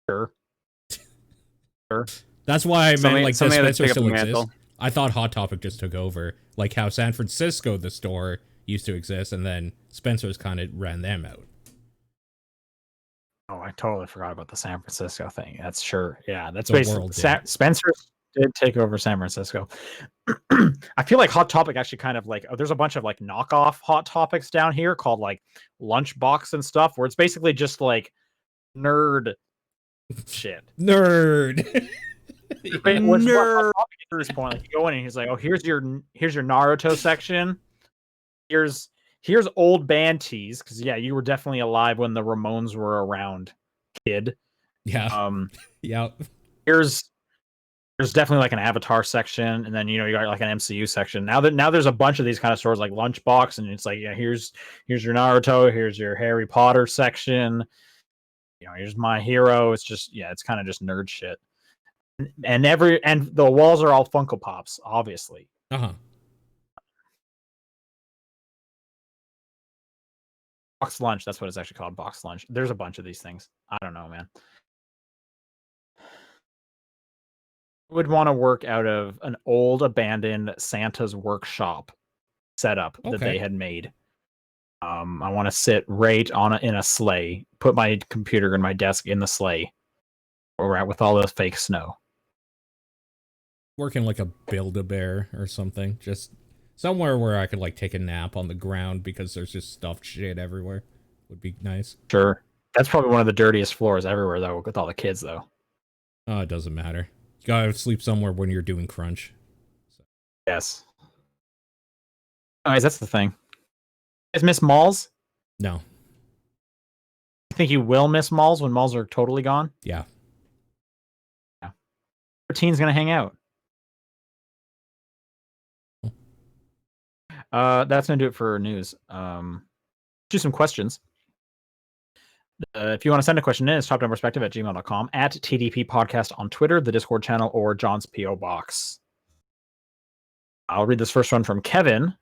Sure. That's why I meant like does somebody had to Spencer pick up still the exist? mantle. I thought Hot Topic just took over. Like how San Francisco, the store, used to exist, and then Spencer's kind of ran them out. Oh, I totally forgot about the San Francisco thing. That's sure. Yeah, that's The basically world did. Spencer did take over San Francisco. I feel like Hot Topic actually kind of like there's a bunch of like knockoff Hot Topics down here called like Lunchbox and stuff, where it's basically just like nerd shit. Nerd. Wait, what's Hot Topic at this point? Like you go in and he's like, "Oh, here's your Naruto section. Here's old band tees because yeah, you were definitely alive when the Ramones were around, kid. Yeah. Yeah. There's definitely like an Avatar section, and then you got like an MCU section. Now there's a bunch of these kind of stores like Lunchbox, and it's like, yeah, here's your Naruto, here's your Harry Potter section. Here's My Hero. It's just it's kind of just nerd shit. And the walls are all Funko Pops, obviously. Uh-huh. Box Lunch, that's what it's actually called, Box Lunch. There's a bunch of these things. I don't know, man. Would want to work out of an old abandoned Santa's workshop setup that they Okay. had made. I want to sit right in a sleigh, put my computer and my desk in the sleigh, where we're at with all the fake snow. Working like a Build-A-Bear or something. Just somewhere where I could like take a nap on the ground because there's just stuffed shit everywhere. Would be nice. Sure. That's probably one of the dirtiest floors everywhere, though, with all the kids, though. Oh, it doesn't matter. You gotta sleep somewhere when you're doing crunch. Yes. Anyways, that's the thing. You guys miss malls? No. You think you will miss malls when malls are totally gone? Yeah. Your teen's gonna hang out. That's gonna do it for news. Do some questions. If you want to send a question in, it's topdownperspective@gmail.com, at TDP Podcast on Twitter, the Discord channel, or John's P.O. Box. I'll read this first one from Kevin.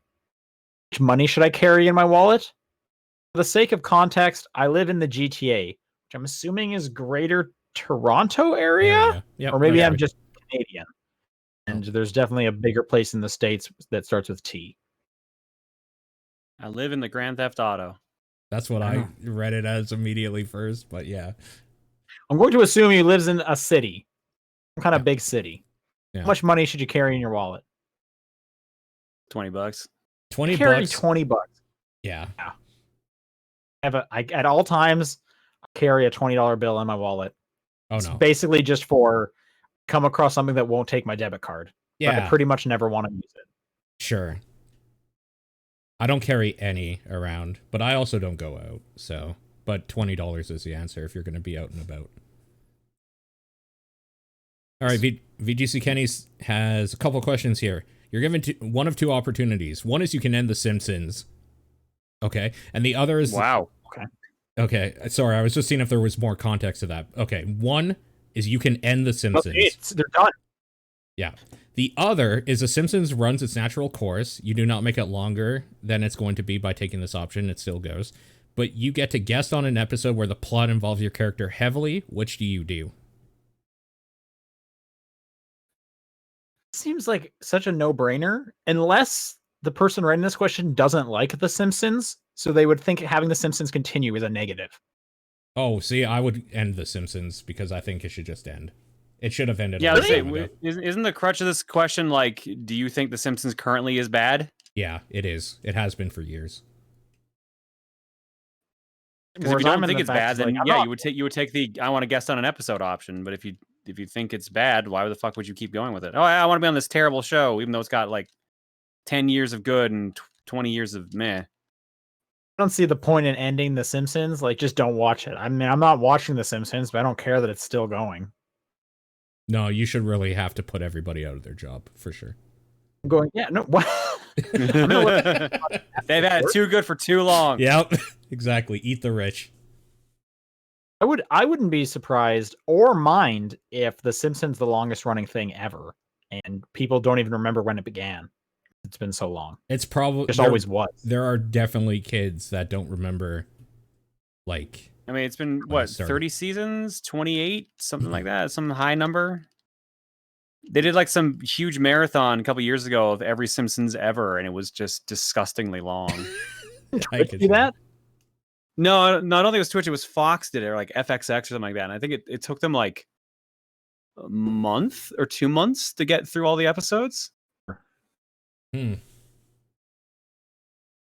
Which money should I carry in my wallet? For the sake of context, I live in the GTA, which I'm assuming is Greater Toronto area? Yep, Or maybe that's I'm right. just Canadian. And there's definitely a bigger place in the States that starts with T. I live in the Grand Theft Auto. That's what I read it as immediately first, but yeah. I'm going to assume he lives in a city, some kind of big city. Yeah. How much money should you carry in your wallet? $20. 20 Carry bucks. $20. Yeah. At all times, I carry a $20 bill in my wallet. Oh It's no. basically just for come across something that won't take my debit card. But Yeah. I pretty much never want to use it. Sure. I don't carry any around, but I also don't go out. So, but $20 is the answer if you're going to be out and about. All right, VGC Kenny has a couple questions here. You're given one of two opportunities. One is you can end The Simpsons. Okay, and the other is wow. Okay, sorry, I was just seeing if there was more context to that. Okay, one is you can end The Simpsons. Okay, they're done. Yeah. The other is The Simpsons runs its natural course. You do not make it longer than it's going to be by taking this option. It still goes. But you get to guest on an episode where the plot involves your character heavily. Which do you do? Seems like such a no-brainer, unless the person writing this question doesn't like The Simpsons, so they would think having The Simpsons continue is a negative. Oh, see, I would end The Simpsons because I think it should just end. It should have ended. Yeah, a long time ago. isn't the crutch of this question like, do you think The Simpsons currently is bad? Yeah, it is. It has been for years. Because if you don't think it's bad, then yeah, you would take the I want to guest on an episode option. But if you think it's bad, why the fuck would you keep going with it? Oh, I want to be on this terrible show, even though it's got like 10 years of good and 20 years of meh. I don't see the point in ending The Simpsons. Like, just don't watch it. I mean, I'm not watching The Simpsons, but I don't care that it's still going. No, you should really have to put everybody out of their job for sure. I'm going, yeah, no, what? They've had it too good for too long. Yep, exactly. Eat the rich. I wouldn't be surprised or mind if The Simpsons the longest running thing ever, and people don't even remember when it began. It's been so long. It's probably just always was. There are definitely kids that don't remember. Like, I mean, it's been what 30 seasons, 28, something like that, some high number. They did like some huge marathon a couple years ago of every Simpsons ever, and it was just disgustingly long. I could see that. No, not only was Twitch, it was Fox did it, or like FXX or something like that. And I think it took them like a month or 2 months to get through all the episodes. I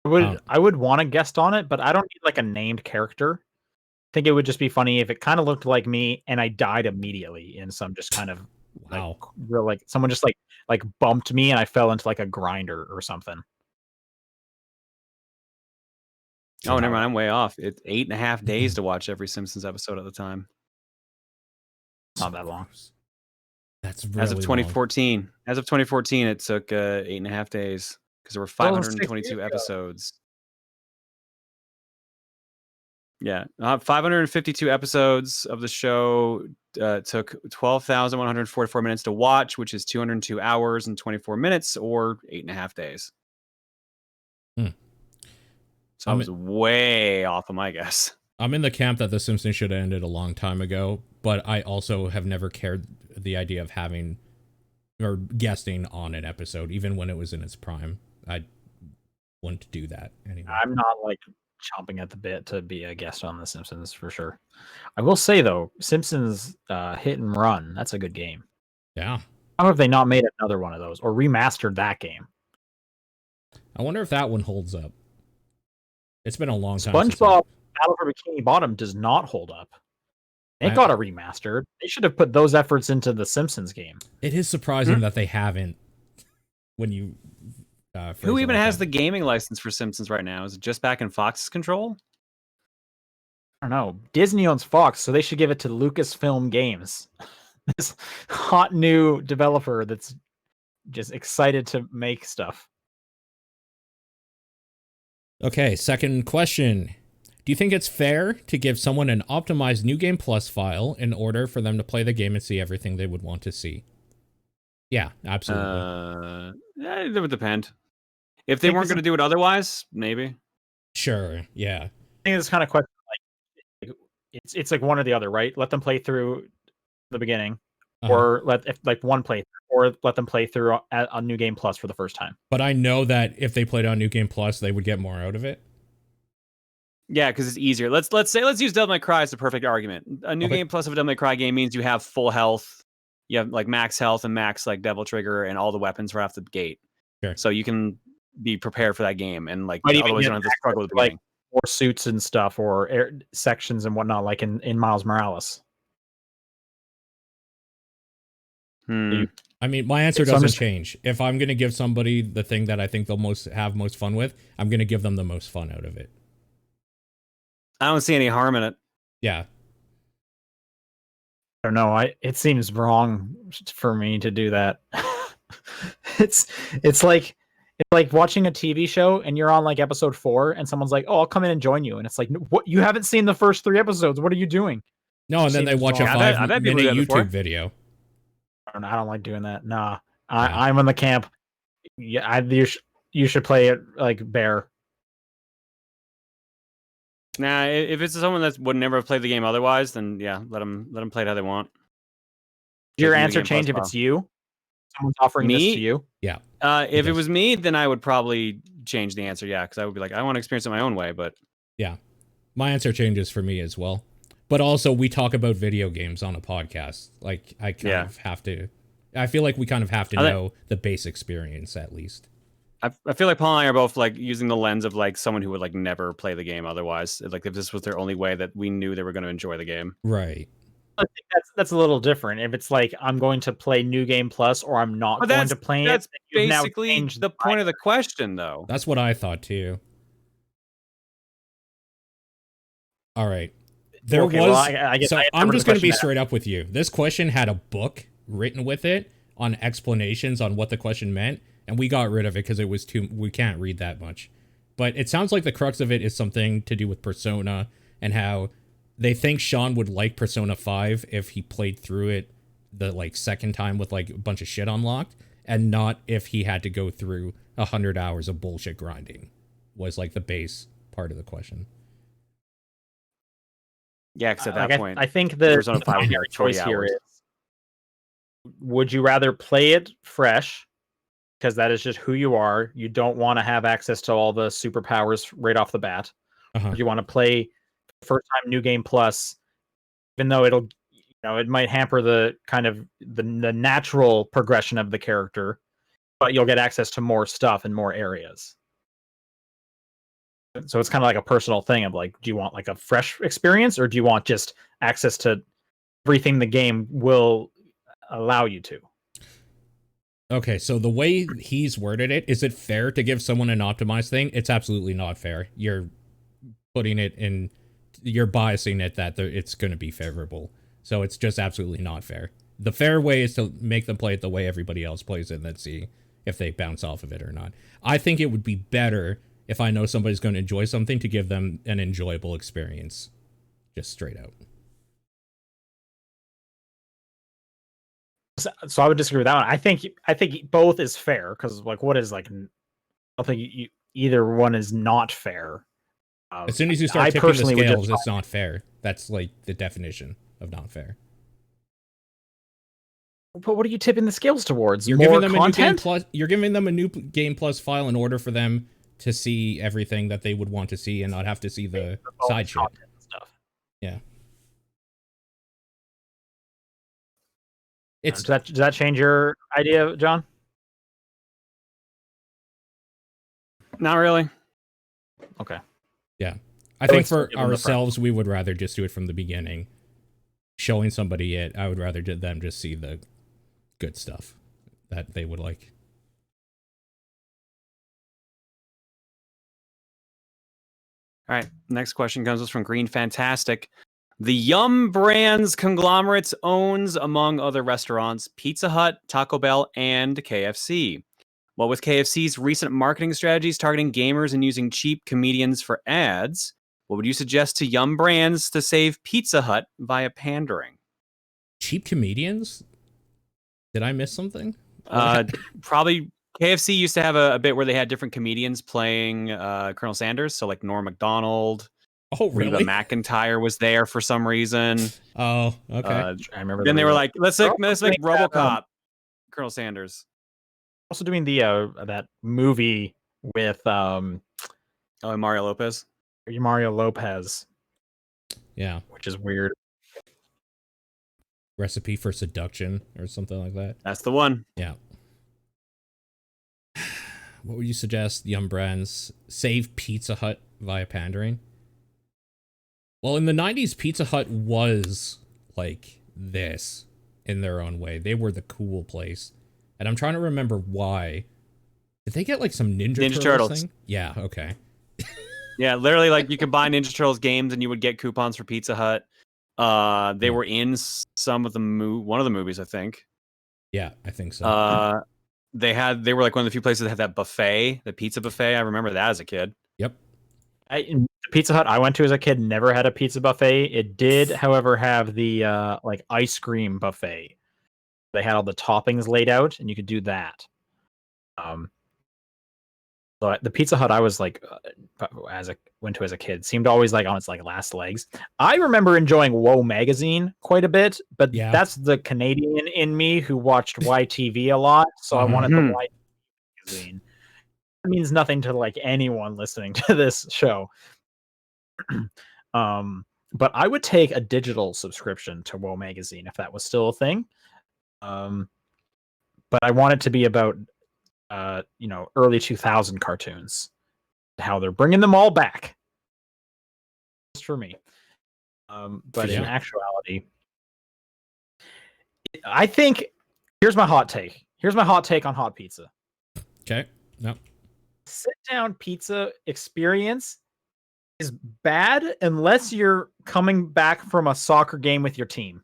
would want to guest on it, but I don't need like a named character. I think it would just be funny if it kind of looked like me and I died immediately in some just kind of wow, real like someone just like bumped me and I fell into like a grinder or something. Oh, never mind. I'm way off. It's 8.5 days to watch every Simpsons episode at the time. Not that long. That's really as of 2014. long. As of 2014, it took 8.5 days because there were 522 episodes. Yeah, 552 episodes of the show took 12,144 minutes to watch, which is 202 hours and 24 minutes, or 8.5 days. So I was way off of my guess. I'm in the camp that The Simpsons should have ended a long time ago, but I also have never cared the idea of having or guesting on an episode, even when it was in its prime. I wouldn't do that anyway. I'm not like chomping at the bit to be a guest on The Simpsons for sure. I will say though, Simpsons Hit and Run, that's a good game. Yeah. How have they not made another one of those or remastered that game? I wonder if that one holds up. It's been a long time. SpongeBob Battle for Bikini Bottom does not hold up. It got a remastered. They should have put those efforts into the Simpsons game. It is surprising that they haven't. When you who even has the gaming license for Simpsons right now? Is it just back in Fox's control? I don't know. Disney owns Fox, so they should give it to Lucasfilm Games. This hot new developer that's just excited to make stuff. Okay, second question. Do you think it's fair to give someone an optimized New Game Plus file in order for them to play the game and see everything they would want to see? Yeah, absolutely. It would depend. If they weren't going to do it otherwise, maybe. Sure, yeah. I think it's kind of question like it's like one or the other, right? Let them play through the beginning, or let one play, or let them play through a New Game Plus for the first time. But I know that if they played on New Game Plus, they would get more out of it. Yeah, because it's easier. Let's use Devil May Cry as the perfect argument. A New Game Plus of a Devil May Cry game means you have full health, you have like max health and max like Devil Trigger and all the weapons right off the gate. Sure. So you can be prepared for that game and like otherwise you don't have to struggle with the beginning. Or suits and stuff, or sections and whatnot, like in Miles Morales. I mean, my answer So I'm doesn't just- change. If I'm gonna give somebody the thing that I think they'll have most fun with, I'm gonna give them the most fun out of it. I don't see any harm in it. Yeah. I don't know. It seems wrong for me to do that. it's it's like watching a TV show and you're on like episode 4 and someone's like, "Oh, I'll come in and join you," and it's like, "What? You haven't seen the first 3 episodes. What are you doing?" No, and then they Seems watch a wrong. I've had people do 5-minute that before. YouTube video. I don't like doing that. Nah, Yeah. I'm in the camp. Yeah, you should play it like Bear. Nah, if it's someone that would never have played the game otherwise, then yeah, let them play it how they want. Your Take New answer Game change Plus if it's you? Someone's offering this Me? to you? If it does. was me, then I would probably change the answer. Yeah, because I would be like, I want to experience it my own way. But Yeah. My answer changes for me as well. But also, we talk about video games on a podcast. Like, I kind of have to... I feel like we kind of have to know the base experience, at least. I feel like Paul and I are both like using the lens of like someone who would like never play the game otherwise. Like if this was their only way that we knew they were going to enjoy the game. Right. I think that's a little different. If it's like I'm going to play New Game Plus or I'm not But going to play that's it, you've now basically changed the point of the question, though. That's what I thought, too. All right. There Okay, was... well, I guess so I I'm interpreted just the going to be question straight up with you. This question had a book written with it on explanations on what the question meant, and we got rid of it because it was too... We can't read that much. But it sounds like the crux of it is something to do with Persona and how they think Sean would like Persona 5 if he played through it the like second time with like a bunch of shit unlocked, and not if he had to go through 100 hours of bullshit grinding, was like the base part of the question. Yeah, because at that like, point, I think the Persona 5 would be primary like 40 choice here hours. is: would you rather play it fresh, because that is just who you are? You don't want to have access to all the superpowers right off the bat. Uh-huh. Or you want to play first time New Game Plus, even though it'll, it might hamper the kind of the natural progression of the character, but you'll get access to more stuff in more areas. So it's kind of like a personal thing of like, do you want like a fresh experience, or do you want just access to everything the game will allow you to? Okay, so the way he's worded it, is it fair to give someone an optimized thing? It's absolutely not fair. You're putting it in, you're biasing it that it's going to be favorable. So it's just absolutely not fair. The fair way is to make them play it the way everybody else plays it and then see if they bounce off of it or not. I think it would be better if I know somebody's going to enjoy something to give them an enjoyable experience. Just straight out. So I would disagree with that one. I think both is fair, because like, what is like? I don't think either one is not fair. As soon as you start I tipping the personally would scales, just- it's not fair. That's like the definition of not fair. But what are you tipping the scales towards? You're More giving them content? a new game plus. You're giving them a new game plus file in order for them to see everything that they would want to see and not have to see the side shit. Content and stuff. Yeah. Does that change your idea, John? Not really. Okay. Yeah. I So think it's still for given the ourselves, we would rather just do it from the beginning. Showing somebody it, I would rather them just see the good stuff that they would like. All right. Next question comes to us from Green Fantastic. The Yum Brands conglomerates owns, among other restaurants, Pizza Hut, Taco Bell, and KFC. What with KFC's recent marketing strategies targeting gamers and using cheap comedians for ads, what would you suggest to Yum Brands to save Pizza Hut via pandering? Cheap comedians? Did I miss something? Probably KFC used to have a bit where they had different comedians playing Colonel Sanders. So like Norm Macdonald. Oh, really? Reba McEntire was there for some reason. Oh, okay. I remember. Then they were like, let's make doing that, RoboCop Colonel Sanders. Also doing the that movie with Oh, and Mario Lopez. Mario Lopez, Yeah. which is weird. Recipe for Seduction or something like that. That's the one. Yeah. What would you suggest, Yum Brands? Save Pizza Hut via pandering? Well, in the 90s, Pizza Hut was like this in their own way. They were the cool place. and I'm trying to remember why. Did they get like some Ninja Turtles thing? Yeah, okay. Yeah, literally, like you could buy Ninja Turtles games and you would get coupons for Pizza Hut. They were in some of the one of the movies, I think. Yeah, I think so. They were like one of the few places that had that buffet, the pizza buffet. I remember that as a kid. Yep. The Pizza Hut I went to as a kid never had a pizza buffet. It did, however, have the like ice cream buffet. They had all the toppings laid out, and you could do that. So the Pizza Hut I was like, went to as a kid, seemed always like on its like last legs. I remember enjoying Whoa magazine quite a bit, but that's the Canadian in me who watched YTV a lot, so I wanted the YTV magazine. It means nothing to like anyone listening to this show. But I would take a digital subscription to Whoa magazine if that was still a thing. But I want it to be about early 2000 cartoons, how they're bringing them all back. Just for me. But in actuality, I think here's my hot take. Here's my hot take on hot pizza. Okay. No. Sit down pizza experience is bad unless you're coming back from a soccer game with your team.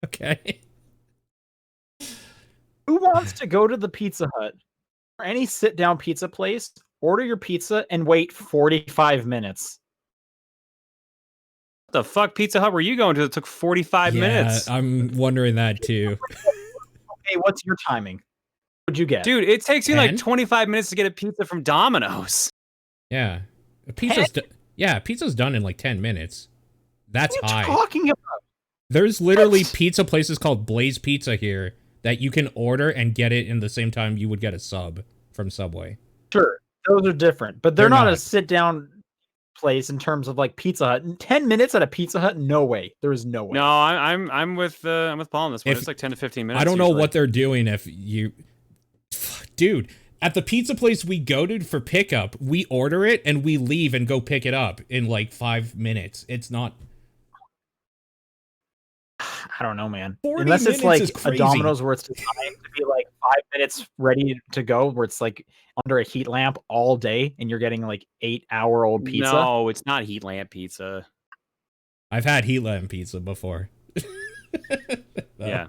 Okay. Who wants to go to the Pizza Hut or any sit down pizza place, order your pizza, and wait 45 minutes? What the fuck Pizza Hut were you going to that took 45 minutes? I'm wondering that too. Okay, what's your timing? What'd you get? Dude, it takes you like 25 minutes to get a pizza from Domino's. Yeah. Pizza's done in like 10 minutes. That's what are you high. Talking about? There's literally pizza places called Blaze Pizza here that you can order and get it in the same time you would get a sub from Subway. Sure, those are different, but they're not a sit-down place in terms of like Pizza Hut. 10 minutes at a Pizza Hut? No way. There is no way. No, I'm with Paul on this one. It's like 10 to 15 minutes. I don't know what they're doing if you... Dude, at the pizza place we go to for pickup, we order it and we leave and go pick it up in like 5 minutes. It's not... I don't know, man. Unless it's like a Domino's where it's designed to be like 5 minutes ready to go, where it's like under a heat lamp all day and you're getting like 8-hour-old pizza. No, it's not heat lamp pizza. I've had heat lamp pizza before. Yeah.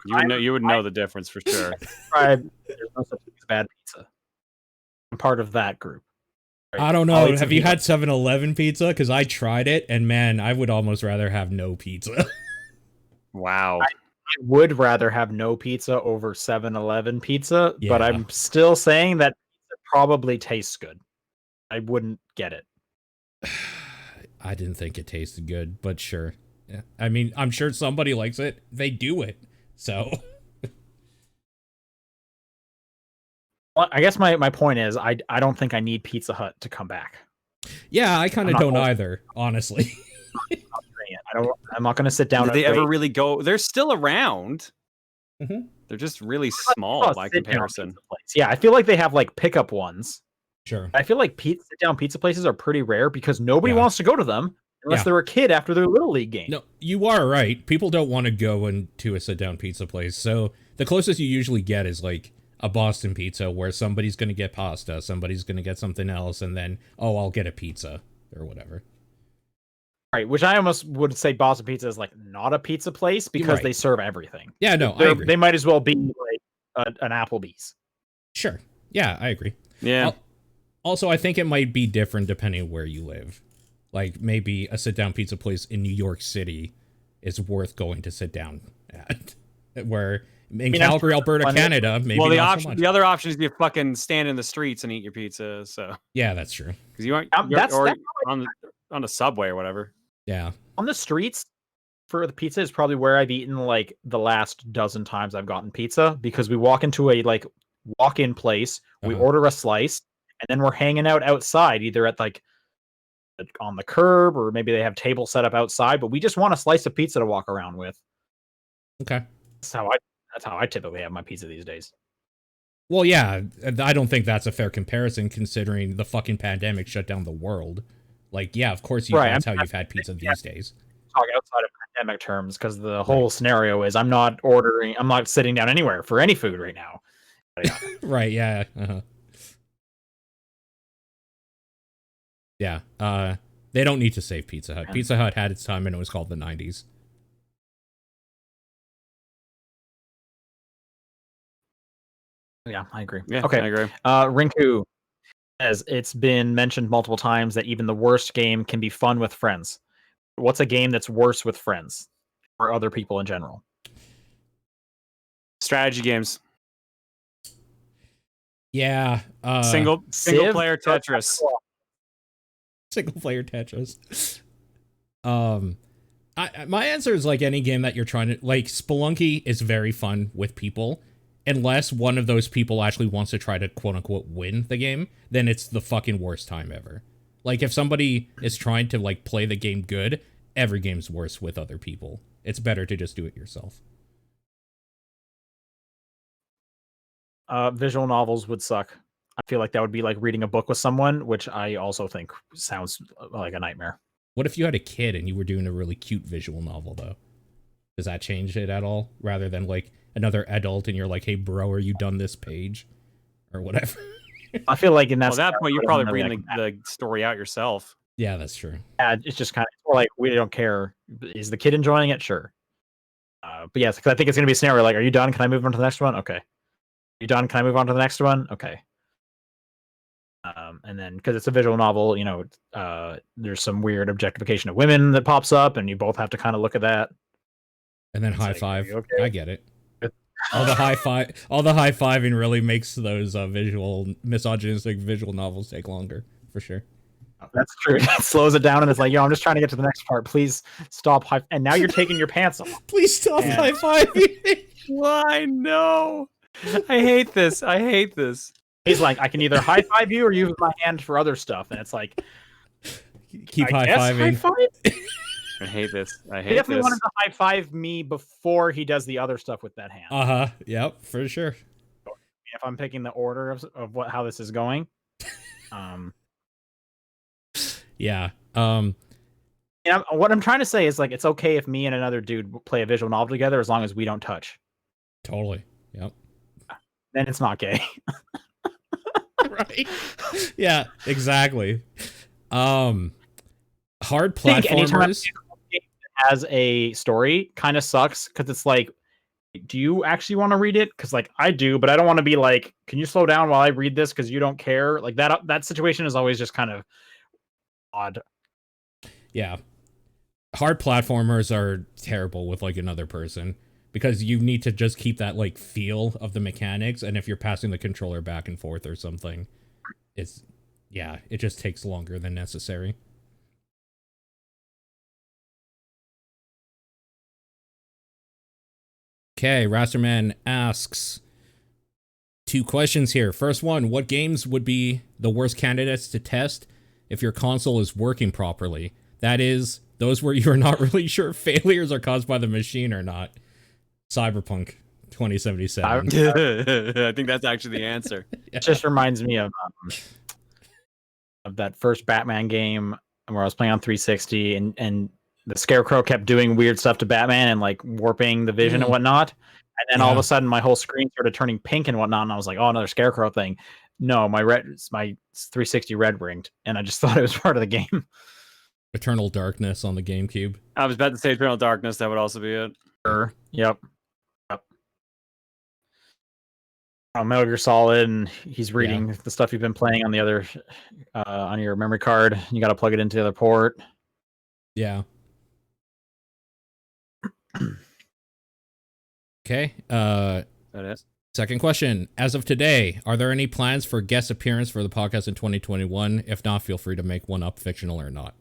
You would know the difference for sure. There's no such thing as bad pizza. I'm part of that group. Right? I don't know. Have you had 7-Eleven pizza? Because I tried it, and man, I would almost rather have no pizza. Wow. I would rather have no pizza over 7-Eleven pizza, but I'm still saying that it probably tastes good. I wouldn't get it. I didn't think it tasted good, but sure. Yeah. I mean, I'm sure somebody likes it. They do it. So... Well, I guess my point is I don't think I need Pizza Hut to come back. Yeah, I kind of don't either, honestly. I'm not going to sit down. Did they ever really go? They're still around. Mm-hmm. They're just really small by comparison. Yeah, I feel like they have like pickup ones. Sure. I feel like sit down pizza places are pretty rare because nobody wants to go to them unless they're a kid after their Little League game. No, you are right. People don't want to go into a sit down pizza place. So the closest you usually get is like a Boston Pizza where somebody's going to get pasta, somebody's going to get something else, and then, I'll get a pizza or whatever. Right, which I almost would say Boston Pizza is like not a pizza place because they serve everything. Yeah, no, I agree. They might as well be like an Applebee's. Sure. Yeah, I agree. Yeah. Also, I think it might be different depending on where you live. Like, maybe a sit-down pizza place in New York City is worth going to sit down at. Where in Calgary, Alberta, Canada, maybe not so much. The other option is you fucking stand in the streets and eat your pizza. So yeah, that's true. Because you aren't on the subway or whatever. Yeah. On the streets for the pizza is probably where I've eaten like the last dozen times I've gotten pizza, because we walk into a like walk-in place, we order a slice, and then we're hanging out outside, either at like on the curb or maybe they have tables set up outside, but we just want a slice of pizza to walk around with. Okay. That's how I typically have my pizza these days. Well, yeah, I don't think that's a fair comparison considering the fucking pandemic shut down the world. Like, yeah, of course that's how you've had pizza these days. Talk outside of pandemic terms, because the whole scenario is I'm not sitting down anywhere for any food right now. Right, yeah. Yeah. They don't need to save Pizza Hut. Pizza Hut had its time and it was called the 90s. Yeah, I agree. Yeah, okay. I agree. Rinku says it's been mentioned multiple times that even the worst game can be fun with friends. What's a game that's worse with friends or other people in general? Strategy games. Yeah. Single player Tetris. Single player Tetris. My answer is like any game that you're trying to like. Spelunky is very fun with people, unless one of those people actually wants to try to quote unquote win the game. Then it's the fucking worst time ever. Like if somebody is trying to like play the game good, every game's worse with other people. It's better to just do it yourself. Visual novels would suck. I feel like that would be like reading a book with someone, which I also think sounds like a nightmare. What if you had a kid and you were doing a really cute visual novel, though? Does that change it at all? Rather than like another adult and you're like, hey, bro, are you done this page? Or whatever. I feel like in that, that point, you're probably reading the story out yourself. Yeah, that's true. Yeah, it's just kind of like, we don't care. Is the kid enjoying it? Sure. But yes, because I think it's going to be a scenario like, are you done? Can I move on to the next one? Okay. You done? Can I move on to the next one? Okay. And then because it's a visual novel, there's some weird objectification of women that pops up, and you both have to kind of look at that. And then high five. Okay? I get it. All the high fiving really makes those visual misogynistic visual novels take longer, for sure. That's true. It slows it down, and it's like, yo, I'm just trying to get to the next part. Please stop high. And now you're taking your pants off. Please stop high fiving. Why no? I hate this. He's like, I can either high five you or use my hand for other stuff, and it's like, keep high fiving. I hate this. He definitely wanted to high five me before he does the other stuff with that hand. Yep, for sure. If I'm picking the order of how this is going, yeah. What I'm trying to say is like, it's okay if me and another dude play a visual novel together as long as we don't touch. Totally. Yep. Then it's not gay. Right. Yeah, exactly. Hard platformers has a story kind of sucks because it's like, do you actually want to read it? Because like I do, but I don't want to be like, can you slow down while I read this because you don't care? Like that situation is always just kind of odd. Yeah. Hard platformers are terrible with like another person because you need to just keep that like feel of the mechanics, and if you're passing the controller back and forth or something, it just takes longer than necessary. Okay, Rasterman asks 2 questions here. First one, what games would be the worst candidates to test if your console is working properly? That is, those where you're not really sure if failures are caused by the machine or not. Cyberpunk 2077. I think that's actually the answer. It just reminds me of that first Batman game where I was playing on 360 and the Scarecrow kept doing weird stuff to Batman and like warping the vision and whatnot. And then all of a sudden my whole screen started turning pink and whatnot. And I was like, oh, another Scarecrow thing. No, my 360 red ringed. And I just thought it was part of the game. Eternal Darkness on the GameCube. I was about to say Eternal Darkness. That would also be it. Sure. Yep. Metal Gear Solid, and he's reading the stuff you've been playing on the other on your memory card. You got to plug it into the other port. Yeah. Okay. That is. Second question. As of today, are there any plans for guest appearance for the podcast in 2021? If not, feel free to make one up, fictional or not.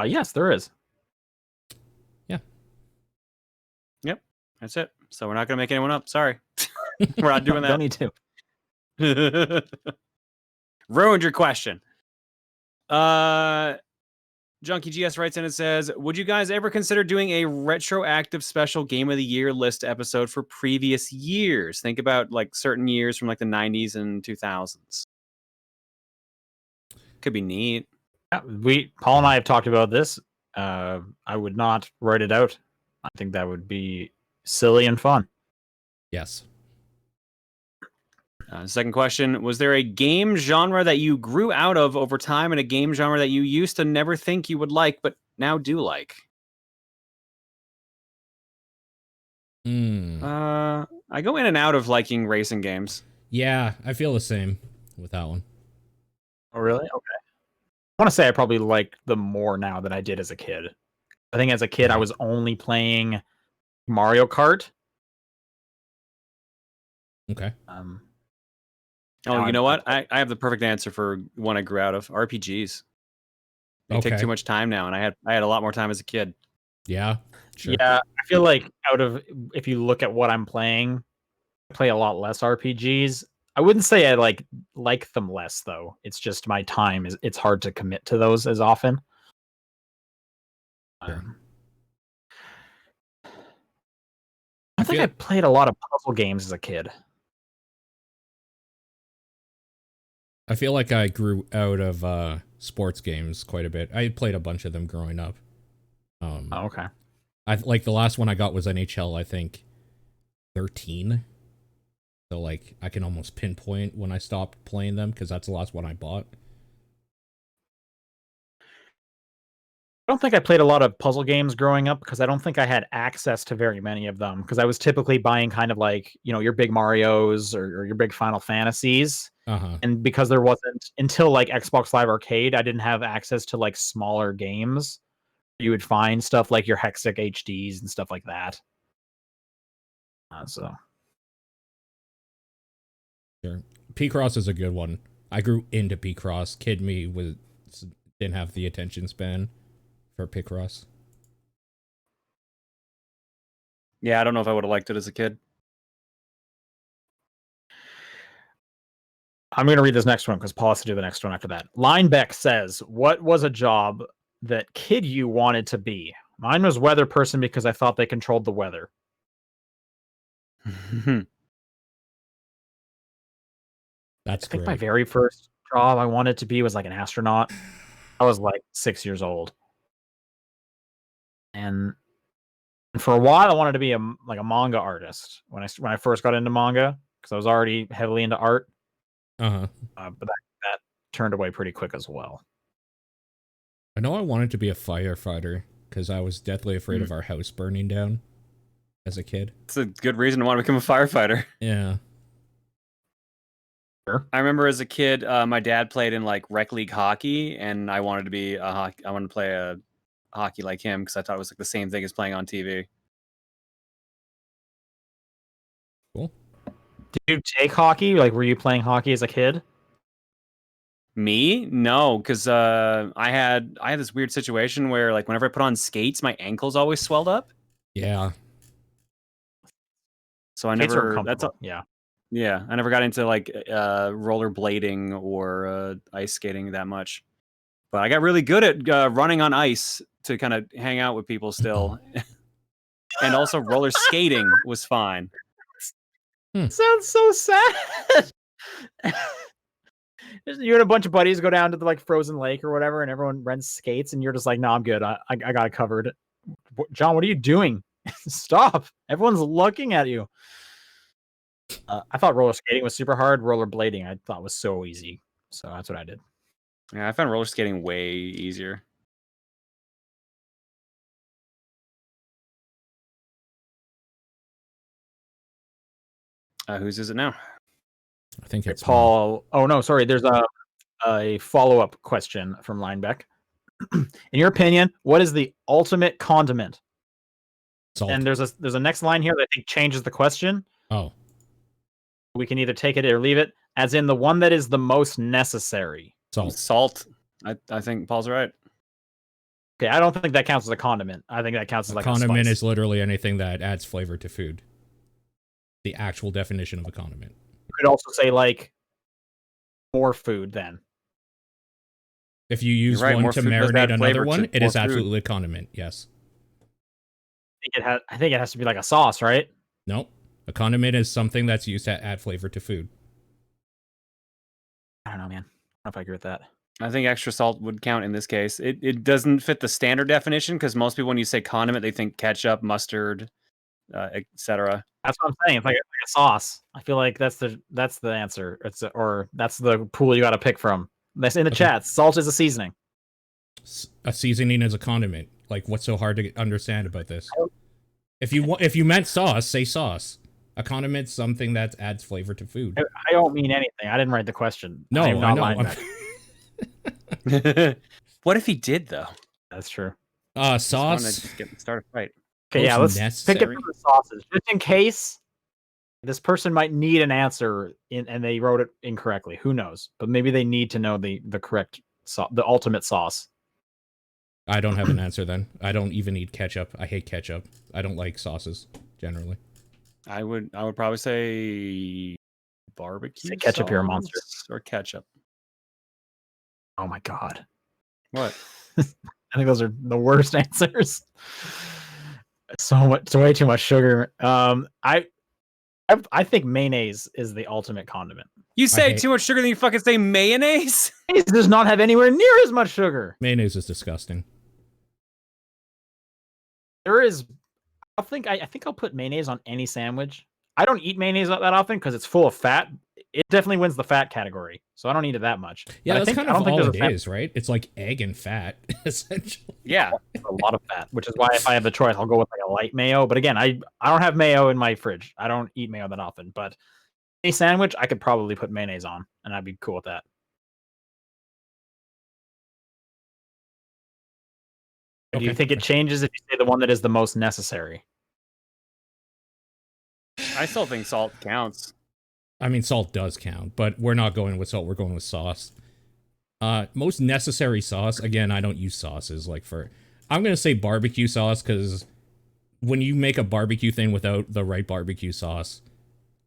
Yes, there is. Yeah. Yep. That's it. So we're not going to make anyone up. Sorry. We're not doing that. Don't need to. Ruined your question. Junkie GS writes in and says, would you guys ever consider doing a retroactive special Game of the Year list episode for previous years? Think about like certain years from like the 90s and 2000s. Could be neat. Yeah, Paul and I have talked about this. I would not write it out. I think that would be silly and fun. Yes. Second question, was there a game genre that you grew out of over time and a game genre that you used to never think you would like, but now do like? I go in and out of liking racing games. Yeah, I feel the same with that one. Oh, really? Okay. I want to say I probably like them more now than I did as a kid. I think as a kid, I was only playing Mario Kart. Okay. You know what? I have the perfect answer for one I grew out of. RPGs. They take too much time now, and I had a lot more time as a kid. Yeah. Sure. Yeah, I feel like if you look at what I'm playing, I play a lot less RPGs. I wouldn't say I like them less though. It's just my time it's hard to commit to those as often. Sure. I think I played a lot of puzzle games as a kid. I feel like I grew out of sports games quite a bit. I played a bunch of them growing up. Okay. I like the last one I got was NHL, I think 13. So like I can almost pinpoint when I stopped playing them because that's the last one I bought. I don't think I played a lot of puzzle games growing up because I don't think I had access to very many of them because I was typically buying kind of like, your big Marios or your big Final Fantasies. Uh-huh. And because there wasn't until like Xbox Live Arcade, I didn't have access to like smaller games. You would find stuff like your Hexic HDs and stuff like that. So sure. P-Cross is a good one. I grew into P-Cross. Kid me didn't have the attention span for Picross. Yeah, I don't know if I would have liked it as a kid. I'm going to read this next one because Paul has to do the next one after that. Linebeck says, what was a job that kid you wanted to be? Mine was weather person because I thought they controlled the weather. That's I think great. my very first job I wanted to be was like an astronaut. I was like 6 years old. And for a while, I wanted to be a manga artist when I first got into manga because I was already heavily into art. Uh-huh. But that turned away pretty quick as well. I know I wanted to be a firefighter because I was deathly afraid of our house burning down as a kid. It's a good reason to want to become a firefighter. Yeah. Sure. I remember as a kid, my dad played in like rec league hockey, and I wanted to be I wanted to play a hockey like him because I thought it was like the same thing as playing on TV. Cool. Did you take hockey? Like, were you playing hockey as a kid? Me? No, because I had this weird situation where like whenever I put on skates, my ankles always swelled up. Yeah. So I Skates are never. uncomfortable. Yeah, I never got into like rollerblading or ice skating that much. But I got really good at running on ice to kind of hang out with people still. And also roller skating was fine. Sounds so sad. You and a bunch of buddies go down to the like frozen lake or whatever, and everyone rents skates, and you're just like, "No, I'm good. I got it covered." John, what are you doing? Stop! Everyone's looking at you. I thought roller skating was super hard. Rollerblading, I thought was so easy. So that's what I did. Yeah, I found roller skating way easier. Whose is it now? I think it's Paul. Oh no, sorry. There's a follow-up question from Linebeck. In your opinion, what is the ultimate condiment? Salt. And there's a next line here that I think changes the question. Oh. We can either take it or leave it, as in the one that is the most necessary. Salt. I think Paul's right. Okay, I don't think that counts as a condiment. I think that counts as like a condiment spice. is literally anything that adds flavor to food. The actual definition of a condiment. You could also say like more food then. If you use one to marinate another one, it is absolutely a condiment. Yes. I think it has to be like a sauce, right? Nope. A condiment is something that's used to add flavor to food. I don't know, man. I don't know if I agree with that. I think extra salt would count in this case. It doesn't fit the standard definition because most people, when you say condiment, they think ketchup, mustard, etc. That's what I'm saying. It's like a sauce. I feel like that's the answer. Or that's the pool you got to pick from. That's in the chat. Salt is a seasoning. A seasoning is a condiment. Like, what's so hard to understand about this? If you meant sauce, say sauce. A condiment's something that adds flavor to food. I don't mean anything. I didn't write the question. No, I'm not I know. lying back. What if he did though? That's true. Sauce. Just get start a fight. Okay, yeah, let's necessary. pick it from the sauces, just in case this person might need an answer and they wrote it incorrectly. Who knows? But maybe they need to know the correct the ultimate sauce. I don't have an answer then. I don't even eat ketchup. I hate ketchup. I don't like sauces generally. I would probably say barbecue. Say ketchup, you're a monster. Or ketchup. Oh my god. What? I think those are the worst answers. It's way too much sugar. I think mayonnaise is the ultimate condiment. You say too much sugar, then you fucking say mayonnaise? It does not have anywhere near as much sugar. Mayonnaise is disgusting. There is. I think I'll put mayonnaise on any sandwich. I don't eat mayonnaise that often because it's full of fat. It definitely wins the fat category, so I don't eat it that much. Yeah, but that's kind of all it is, right? It's like egg and fat, essentially. Yeah, a lot of fat, which is why if I have the choice, I'll go with like a light mayo. But again, I don't have mayo in my fridge. I don't eat mayo that often. But a sandwich, I could probably put mayonnaise on, and I'd be cool with that. Okay. Do you think it changes if you say the one that is the most necessary? I still think salt counts. I mean, salt does count, but we're not going with salt. We're going with sauce. Most necessary sauce. Again, I don't use sauces. I'm going to say barbecue sauce because when you make a barbecue thing without the right barbecue sauce,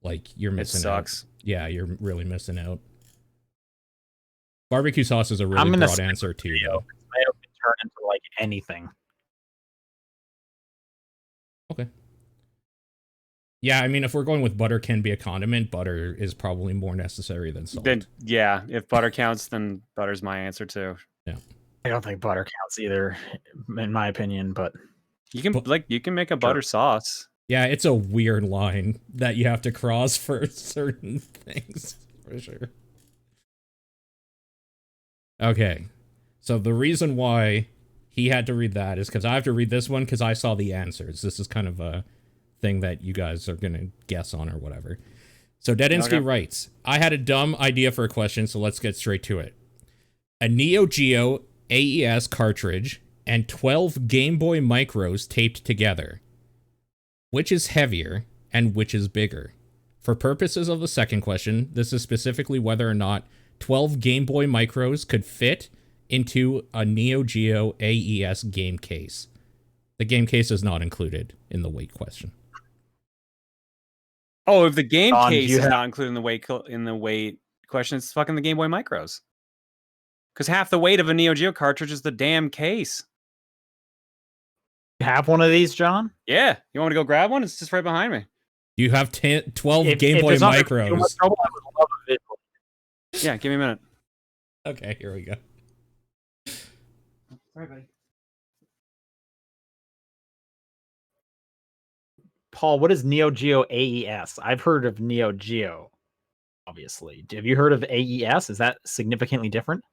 like, you're missing out. It sucks. Yeah, you're really missing out. Barbecue sauce is a really broad answer too. Mayo can turn into like anything. Okay. Yeah, I mean, if we're going with butter can be a condiment, butter is probably more necessary than salt. Then, yeah, if butter counts, then butter's my answer too. Yeah. I don't think butter counts either, in my opinion, but you can make a butter sauce. Yeah, it's a weird line that you have to cross for certain things, for sure. Okay. So the reason why he had to read that is because I have to read this one because I saw the answers. This is kind of a thing that you guys are going to guess on or whatever. So Dedinsky writes, I had a dumb idea for a question, so let's get straight to it. A Neo Geo AES cartridge and 12 Game Boy Micros taped together. Which is heavier and which is bigger? For purposes of the second question, this is specifically whether or not 12 Game Boy Micros could fit into a Neo Geo AES game case. The game case is not included in the weight question. Oh, if the game case is not included in the weight question, it's fucking the Game Boy Micros. Because half the weight of a Neo Geo cartridge is the damn case. You have one of these, John? Yeah. You want me to go grab one? It's just right behind me. You have 12 Game Boy Micros. Yeah, give me a minute. Okay, here we go. Sorry, buddy. Paul, what is Neo Geo AES? I've heard of Neo Geo, obviously. Have you heard of AES? Is that significantly different?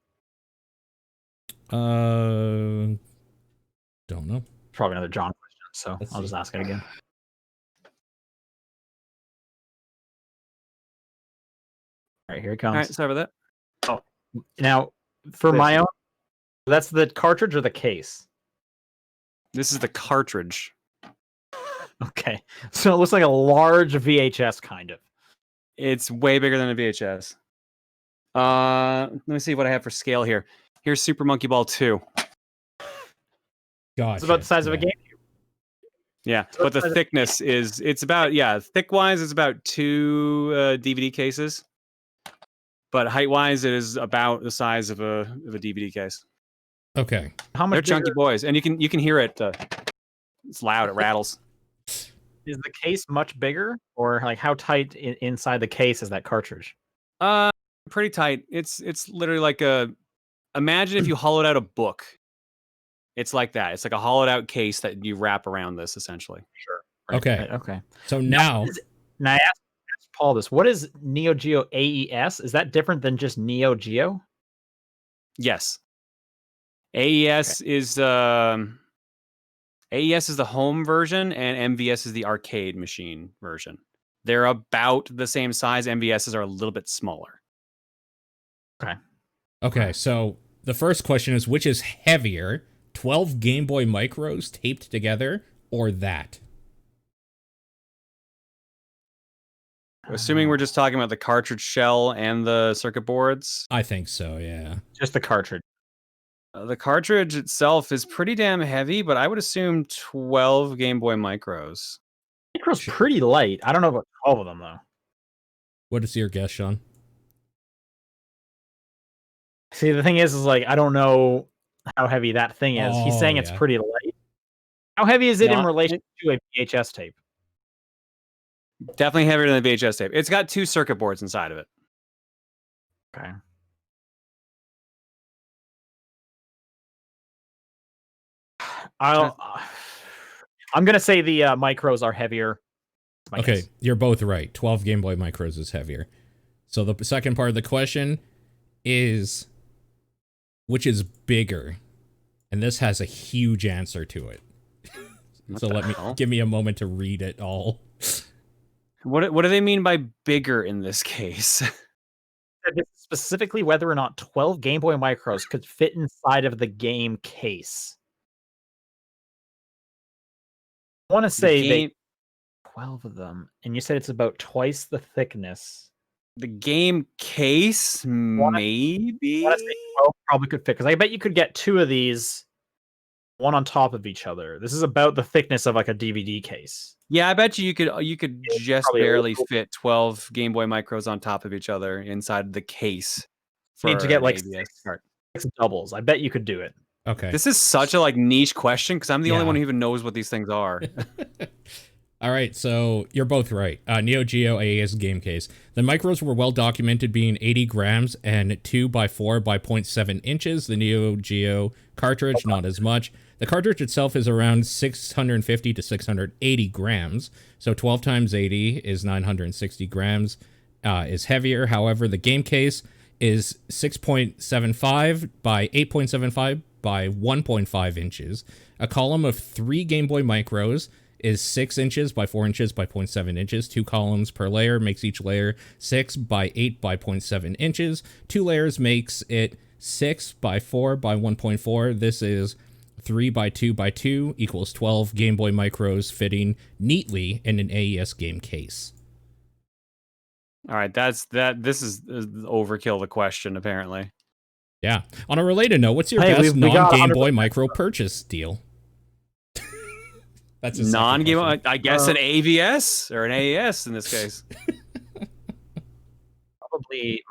Don't know. Probably another John question, so I'll just ask it again. All right, here it comes. All right, sorry about that. Oh, now, for my own, that's the cartridge or the case? This is the cartridge. Okay, so it looks like a large VHS, kind of. It's way bigger than a VHS. Let me see what I have for scale here. Here's Super Monkey Ball 2. Gotcha. It's about the size of a GameCube. Yeah, but the thickness is, it's about, thick-wise, it's about 2 DVD cases. But height-wise, it is about the size of a DVD case. Okay. How much? They're chunky boys, and you can hear it. It's loud. It rattles. Is the case much bigger, or like how tight inside the case is that cartridge? Pretty tight. It's literally like a imagine if you hollowed out a book. It's like that. It's like a hollowed out case that you wrap around this, essentially. Sure. Okay. Okay. So now I asked Paul this. What is Neo Geo AES? Is that different than just Neo Geo? Yes. AES is the home version, and MVS is the arcade machine version. They're about the same size. MVSs are a little bit smaller. Okay, so the first question is, which is heavier, 12 Game Boy Micros taped together, or that? Assuming we're just talking about the cartridge shell and the circuit boards. I think so, yeah. Just the cartridge. The cartridge itself is pretty damn heavy, but I would assume 12 Game Boy Micros. Micro's pretty light. I don't know about 12 of them, though. What is your guess, Sean? See, the thing is like, I don't know how heavy that thing is. He's saying it's pretty light. How heavy is it in relation to a VHS tape? Definitely heavier than the VHS tape. It's got 2 circuit boards inside of it. Okay. I'm gonna say the micros are heavier. Okay, guess. You're both right. 12 Game Boy Micros is heavier. So the second part of the question is, which is bigger? And this has a huge answer to it. So give me a moment to read it all. What do they mean by bigger in this case? Specifically, whether or not 12 Game Boy Micros could fit inside of the game case. I want to say 12 of them, and you said it's about twice the thickness. The game case, maybe? I want to say 12 probably could fit, because I bet you could get 2 of these, one on top of each other. This is about the thickness of like a DVD case. Yeah, I bet you could just barely fit 12 Game Boy Micros on top of each other inside the case. You need to get like 6 doubles. I bet you could do it. Okay. This is such a niche question, because I'm the only one who even knows what these things are. All right, so you're both right. Neo Geo AES game case. The micros were well documented being 80 grams and 2 by 4 by 0.7 inches. The Neo Geo cartridge, not as much. The cartridge itself is around 650 to 680 grams. So 12 times 80 is 960 grams. Is heavier. However, the game case is 6.75 by 8.75 by 1.5 inches. A column of 3 Game Boy Micros is 6 inches by 4 inches by 0.7 inches. 2 columns per layer makes each layer 6 by 8 by 0.7 inches. 2 layers makes it 6 by 4 by 1.4. This is 3 by 2 by 2 equals 12 Game Boy Micros fitting neatly in an AES game case. All right, this is overkill, the question, apparently. Yeah. On a related note, what's your best non-Game Boy Micro purchase deal? That's a non-Game Boy, I guess an AVS or an AES in this case. Probably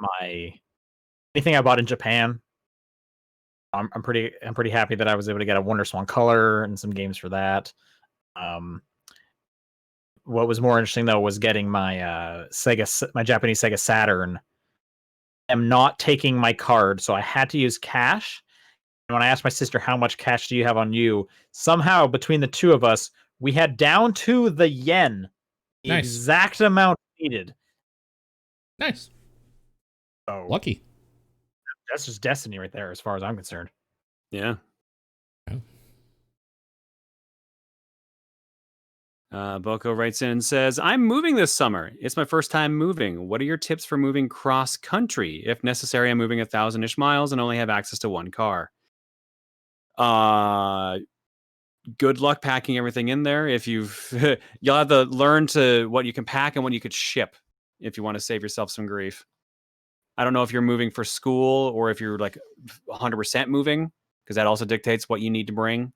anything I bought in Japan. I'm pretty happy that I was able to get a Wonder Swan Color and some games for that. What was more interesting though was getting my my Japanese Sega Saturn. I'm not taking my card, so I had to use cash. And when I asked my sister, how much cash do you have on you? Somehow between the two of us, we had down to the yen, the exact amount needed. Nice. So lucky. That's just destiny right there, as far as I'm concerned. Yeah. Boko writes in and says, I'm moving this summer. It's my first time moving. What are your tips for moving cross country? If necessary, I'm moving 1,000-ish miles and only have access to 1 car. Good luck packing everything in there. If you'll have to learn to what you can pack and what you could ship if you want to save yourself some grief. I don't know if you're moving for school or if you're like 100% moving, because that also dictates what you need to bring.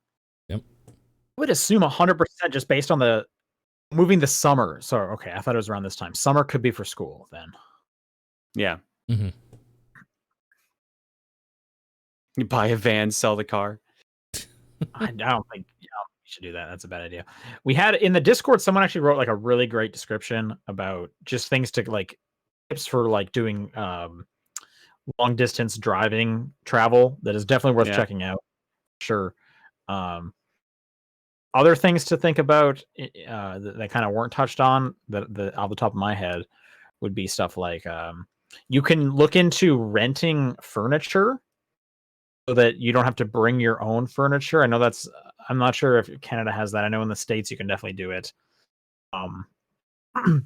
Yep. I would assume 100% just based on the moving the summer. So, okay, I thought it was around this time. Summer could be for school then. Yeah. Mm-hmm. You buy a van, sell the car. I don't think you should do that. That's a bad idea. We had in the Discord, someone actually wrote like a really great description about just things to like tips for like doing long distance driving travel that is definitely worth Yeah. checking out. Sure. Other things to think about that kind of weren't touched on that off the top of my head would be stuff like you can look into renting furniture so that you don't have to bring your own furniture. I know that's I'm not sure if Canada has that. I know in the States you can definitely do it. And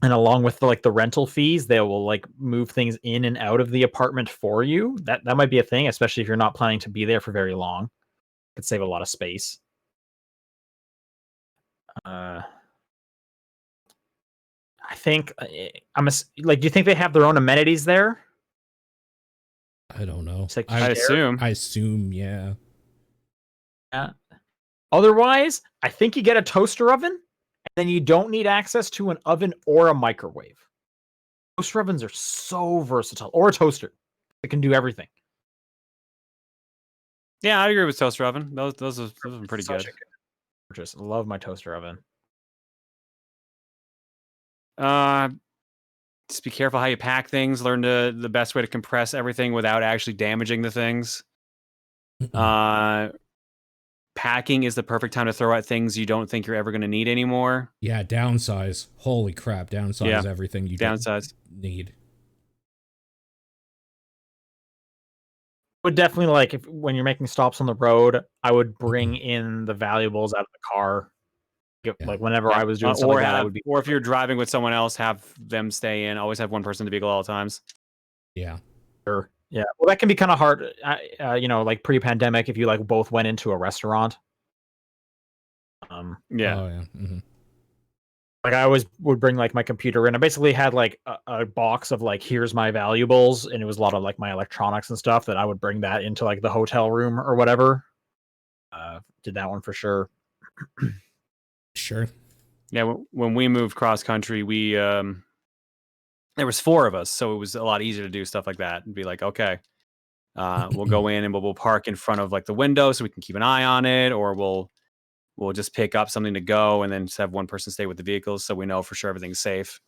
along with the rental fees, they will like move things in and out of the apartment for you. That might be a thing, especially if you're not planning to be there for very long. It could save a lot of space. I think do you think they have their own amenities there? I don't know. Like I assume. I assume, yeah. Yeah. Otherwise, I think you get a toaster oven, and then you don't need access to an oven or a microwave. Toaster ovens are so versatile, or a toaster. It can do everything. Yeah, I agree with toaster oven. Those are pretty good. Just love my toaster oven. Just be careful how you pack things. Learn the best way to compress everything without actually damaging the things. Packing is the perfect time to throw out things you don't think you're ever going to need anymore. Yeah, downsize. Holy crap, downsize everything you don't need. Would definitely when you're making stops on the road, I would bring in the valuables out of the car. Like whenever I was doing something like that, I would be. Or if you're driving with someone else, have them stay in. Always have one person in the vehicle at all times. Yeah. Sure. Yeah. Well, that can be kind of hard. Like pre-pandemic, if you both went into a restaurant. Yeah. Oh, yeah. Mm-hmm. Like I always would bring my computer in. I basically had a box of here's my valuables, and it was a lot of my electronics and stuff that I would bring that into the hotel room or whatever. Did that one for sure. Sure. Yeah, when we moved cross country, we there was 4 of us, so it was a lot easier to do stuff like that and be like, okay, we'll go in and we'll park in front of the window so we can keep an eye on it, or we'll just pick up something to go and then just have one person stay with the vehicles so we know for sure everything's safe.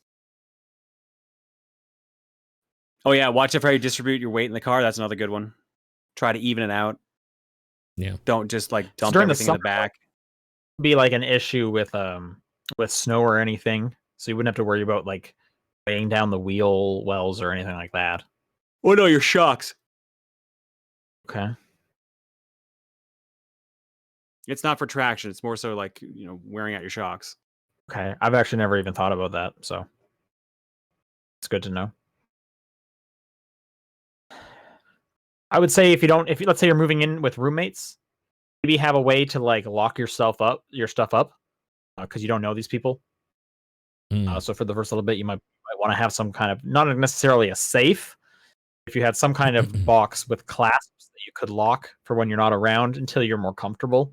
Oh yeah, watch out for how you distribute your weight in the car. That's another good one. Try to even it out. Yeah. Don't just dump everything in the back. Be an issue with snow or anything, so you wouldn't have to worry about weighing down the wheel wells or anything like that. Oh no, your shocks. Okay. It's not for traction. It's more so wearing out your shocks. Okay, I've actually never even thought about that, so it's good to know. I would say if let's say you're moving in with roommates, maybe have a way to lock your stuff up, because you don't know these people. So for the first little bit, you might want to have some kind of, not necessarily a safe. If you had some kind of box with clasps that you could lock for when you're not around until you're more comfortable.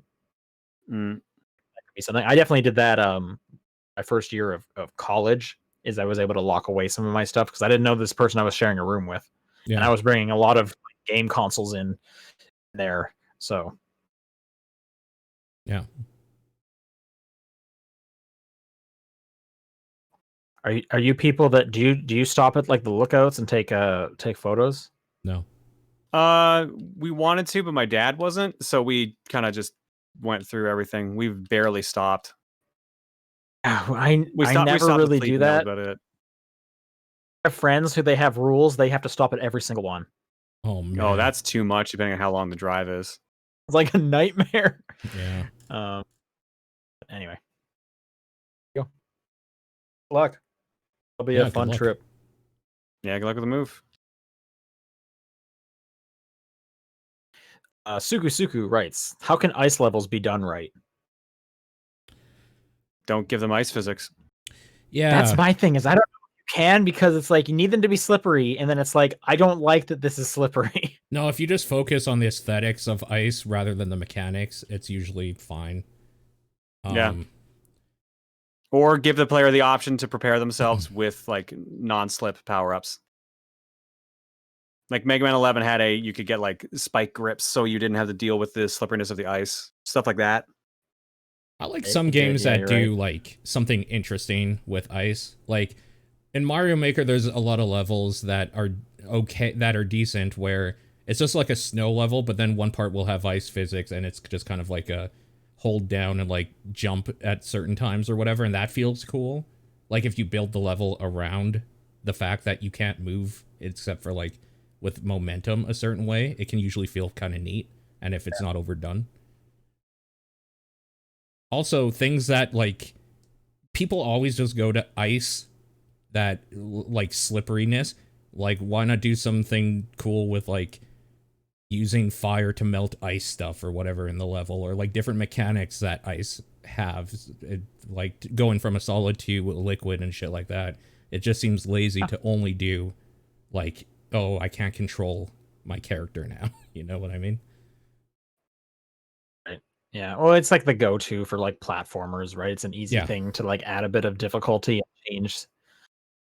That could be something. I definitely did that. My first year of college is I was able to lock away some of my stuff because I didn't know this person I was sharing a room with, and I was bringing a lot of game consoles in there. So, yeah. Are you people that do you stop at the lookouts and take photos? No. We wanted to, but my dad wasn't, so we kind of just went through everything. We've barely stopped. I never really do that. About it. I have friends who they have rules; they have to stop at every single one. Oh man. Oh, that's too much, depending on how long the drive is. It's like a nightmare. Yeah. Anyway, go. Good luck. It'll be a fun trip. Yeah, good luck with the move. Suku writes, how can ice levels be done right? Don't give them ice physics. Yeah. That's my thing, is I don't know if you can, because it's you need them to be slippery, and then it's I don't like that this is slippery. No, if you just focus on the aesthetics of ice rather than the mechanics, it's usually fine. Yeah. Or give the player the option to prepare themselves with non-slip power-ups. Like Mega Man 11 had you could get spike grips so you didn't have to deal with the slipperiness of the ice. Stuff like that. I like some games that do something interesting with ice. Like in Mario Maker, there's a lot of levels that are okay, that are decent, where it's just like a snow level, but then one part will have ice physics, and it's just kind of like a hold down and like jump at certain times or whatever, and that feels cool. Like if you build the level around the fact that you can't move except for like with momentum a certain way, it can usually feel kind of neat, and if it's not overdone. Also, things that like people always just go to ice, that like slipperiness. Like, why not do something cool with like using fire to melt ice stuff or whatever in the level, or like different mechanics that ice have, like going from a solid to a liquid and shit like that. It just seems lazy to only do like, oh, I can't control my character now. You know what I mean? Right. Yeah. Well, it's like the go-to for like platformers, right? It's an easy Yeah. thing to like add a bit of difficulty and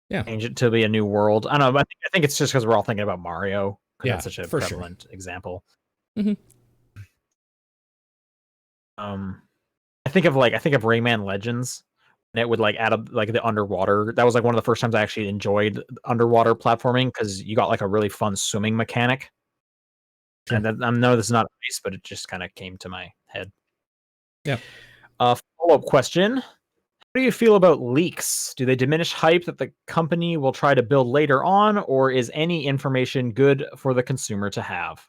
Yeah. change it to be a new world. I don't know. I think it's just because we're all thinking about Mario, because Yeah, that's such a for sure. prevalent example. Mhm. I think of Rayman Legends, and it would like add up like the underwater. That was like one of the first times I actually enjoyed underwater platforming, because you got like a really fun swimming mechanic. Sure. And then, I know this is not a piece, but it just kind of came to my head. Yeah. Follow-up question. How do you feel about leaks? Do they diminish hype that the company will try to build later on, or is any information good for the consumer to have?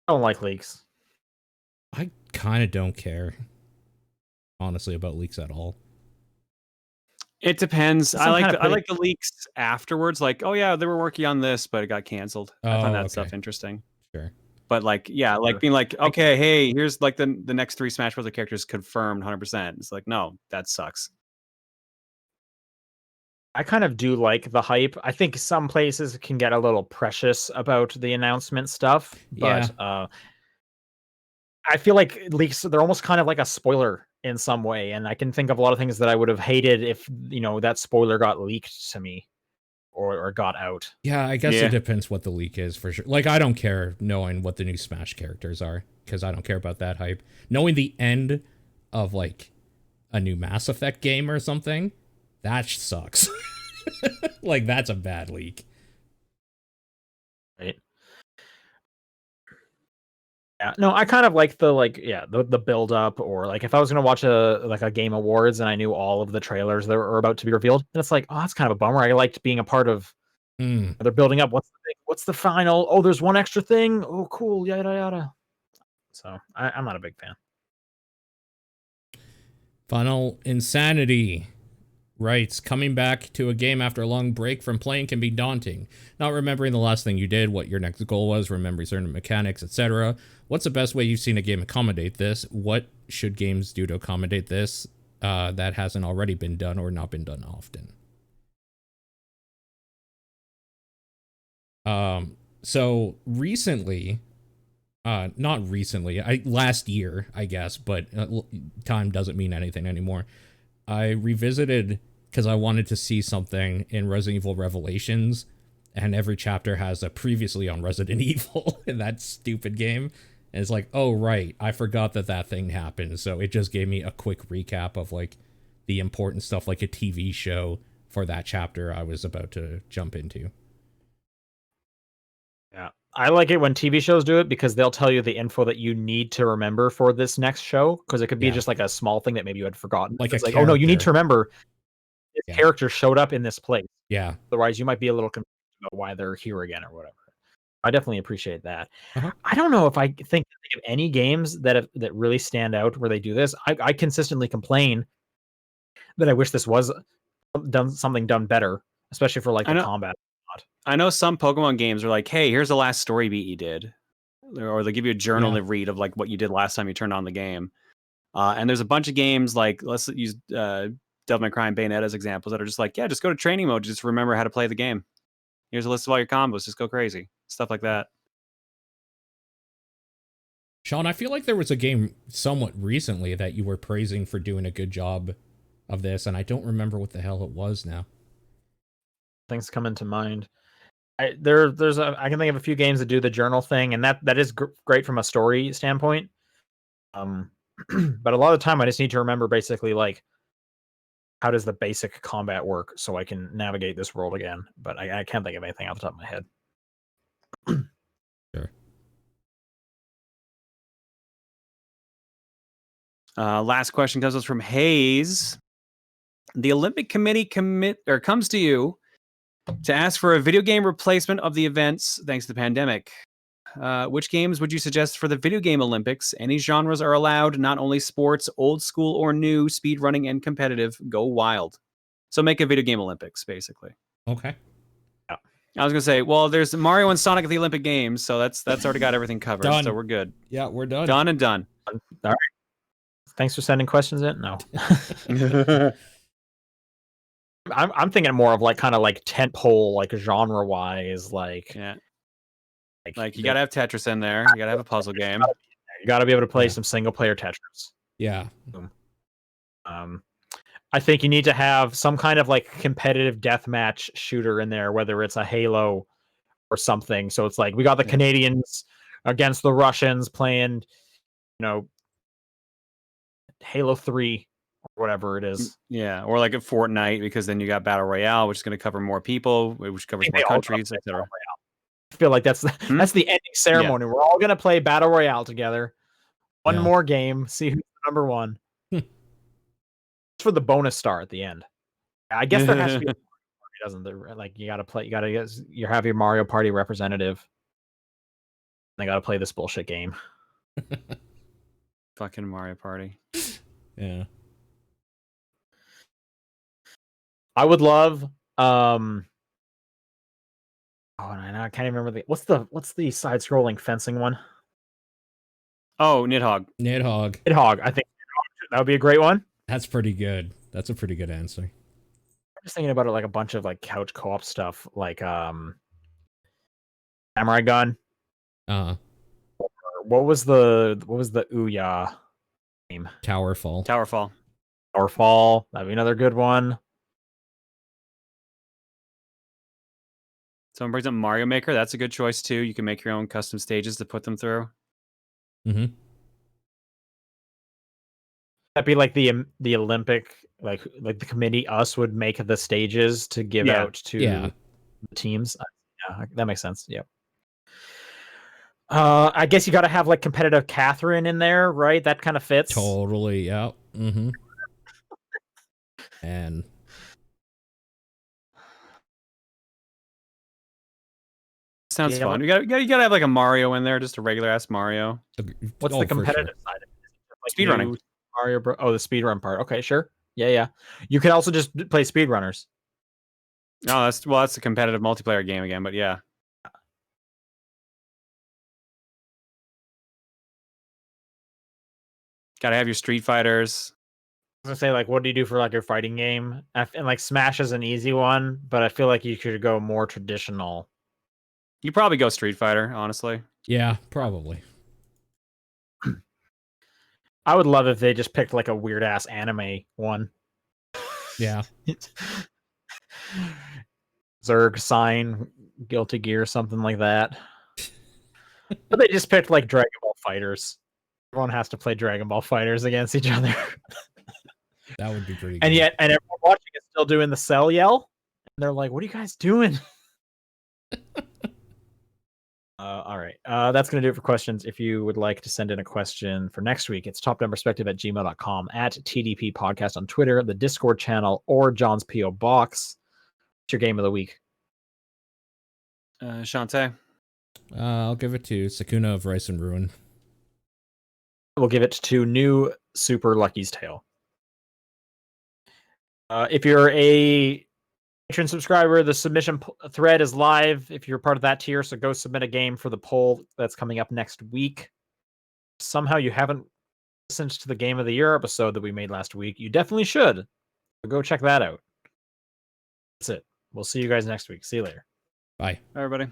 I don't like leaks. I kind of don't care, honestly, about leaks at all. It depends. Some I like kind of I like the leaks afterwards. Like, oh yeah, they were working on this, but it got canceled. I find Oh, that okay. stuff interesting. Sure. But like, yeah, like being like, okay, hey, here's like the next 3 Smash Bros. Characters confirmed 100%. It's like, no, that sucks. I kind of do like the hype. I think some places can get a little precious about the announcement stuff, but I feel like leaks, they're almost kind of like a spoiler in some way, and I can think of a lot of things that I would have hated if, that spoiler got leaked to me or got out. Yeah, I guess Yeah. it depends what the leak is, for sure. Like, I don't care knowing what the new Smash characters are, because I don't care about that hype. Knowing the end of, like, a new Mass Effect game or something, that sucks. Like, that's a bad leak. Right. Yeah, no, I kind of like the build up, or like if I was gonna watch a Game Awards and I knew all of the trailers that were about to be revealed, then it's like, oh, that's kind of a bummer. I liked being a part of. They're building up. What's the final? Oh, there's one extra thing. Oh, cool. Yada yada. So I'm not a big fan. Final Insanity writes, coming back to a game after a long break from playing can be daunting. Not remembering the last thing you did, what your next goal was, remembering certain mechanics, etc. What's the best way you've seen a game accommodate this? What should games do to accommodate this that hasn't already been done or not been done often? So recently, not recently, last year, I guess, but time doesn't mean anything anymore. I revisited because I wanted to see something in Resident Evil Revelations, and every chapter has a previously on Resident Evil in that stupid game. And it's like, oh, right, I forgot that thing happened. So it just gave me a quick recap of like the important stuff, like a TV show for that chapter I was about to jump into. Yeah. I like it when TV shows do it, because they'll tell you the info that you need to remember for this next show, because it could be just like a small thing that maybe you had forgotten. Like it's a like, oh no, you need character. to remember this character showed up in this place. Yeah. Otherwise, you might be a little confused about why they're here again or whatever. I definitely appreciate that. Uh-huh. I don't know if I think of any games that really stand out where they do this. I consistently complain that I wish this was done better, especially for like the combat. I know some Pokemon games are like, hey, here's the last story beat you did. Or they give you a journal to read of like what you did last time you turned on the game. And there's a bunch of games like, let's use Devil May Cry and Bayonetta as examples, that are just like, yeah, just go to training mode, just remember how to play the game. Here's a list of all your combos, just go crazy. Stuff like that. Sean, I feel like there was a game somewhat recently that you were praising for doing a good job of this, and I don't remember what the hell it was now. Things come into mind. I can think of a few games that do the journal thing, and that is great from a story standpoint. But a lot of the time, I just need to remember basically like how does the basic combat work so I can navigate this world again. But I can't think of anything off the top of my head. Sure. Last question comes from Hayes. The Olympic Committee comes to you to ask for a video game replacement of the events thanks to the pandemic. Which games would you suggest for the video game Olympics? Any genres are allowed, not only sports, old school or new, speedrunning and competitive. Go wild. So make a video game Olympics, basically. Okay. Yeah. I was gonna say, well, there's Mario and Sonic at the Olympic Games, so that's already got everything covered. Done. So we're good. Yeah, we're done. Done and done. All right. Thanks for sending questions in. No. I'm thinking more of like kind of like tentpole, like genre wise, like yeah. Like you gotta have Tetris in there. You gotta have a puzzle game. You gotta be able to play some single player Tetris. Yeah. I think you need to have some kind of like competitive deathmatch shooter in there, whether it's a Halo or something. So it's like we got the Canadians against the Russians playing, Halo 3 or whatever it is. Yeah, or like a Fortnite, because then you got Battle Royale, which is going to cover more people, which covers more countries, etc. I feel like that's the ending ceremony. Yeah. We're all gonna play Battle Royale together. One more game, see who's number one. For the bonus star at the end. I guess there has to be a party, doesn't there? Like you have your Mario Party representative. They gotta play this bullshit game. Fucking Mario Party. Yeah. I would love I can't even remember what's the side-scrolling fencing one? Oh, Nidhogg. Nidhogg. I think that would be a great one. That's pretty good. That's a pretty good answer. I'm just thinking about it like a bunch of like couch co-op stuff, like Samurai Gun. What was the Ouya name? Towerfall. That'd be another good one. Someone brings up Mario Maker. That's a good choice too. You can make your own custom stages to put them through. Mm-hmm. That'd be like the Olympic, like the committee, us would make the stages to give out to the teams. Yeah, that makes sense. Yep. I guess you got to have like competitive Catherine in there, right? That kind of fits. Totally. Yeah. Mm-hmm. And sounds fun. You gotta have like a Mario in there, just a regular ass Mario. What's the competitive side of it? Like speedrunning. Mario the speedrun part. Okay, sure. Yeah. You could also just play speedrunners. No, that's a competitive multiplayer game again, but yeah. Gotta have your Street Fighters. I was gonna say, like, what do you do for like your fighting game? And like Smash is an easy one, but I feel like you could go more traditional. You probably go Street Fighter, honestly. Yeah, probably. I would love if they just picked like a weird ass anime one. Yeah. Zerg, Sign, Guilty Gear, something like that. But they just picked like Dragon Ball Fighters. Everyone has to play Dragon Ball Fighters against each other. That would be pretty good. And everyone watching is still doing the cell yell. And they're like, what are you guys doing? All right. That's going to do it for questions. If you would like to send in a question for next week, it's topdownperspective@gmail.com, at TDP Podcast on Twitter, the Discord channel, or John's P.O. Box. What's your game of the week? Shantae. I'll give it to Sekuna of Rice and Ruin. We'll give it to New Super Lucky's Tale. If you're a Patreon subscriber, the submission thread is live if you're part of that tier, so go submit a game for the poll that's coming up next week. Somehow you haven't listened to the Game of the Year episode that we made last week, you definitely should. So go check that out. That's it. We'll see you guys next week. See you later. Bye. Bye, everybody.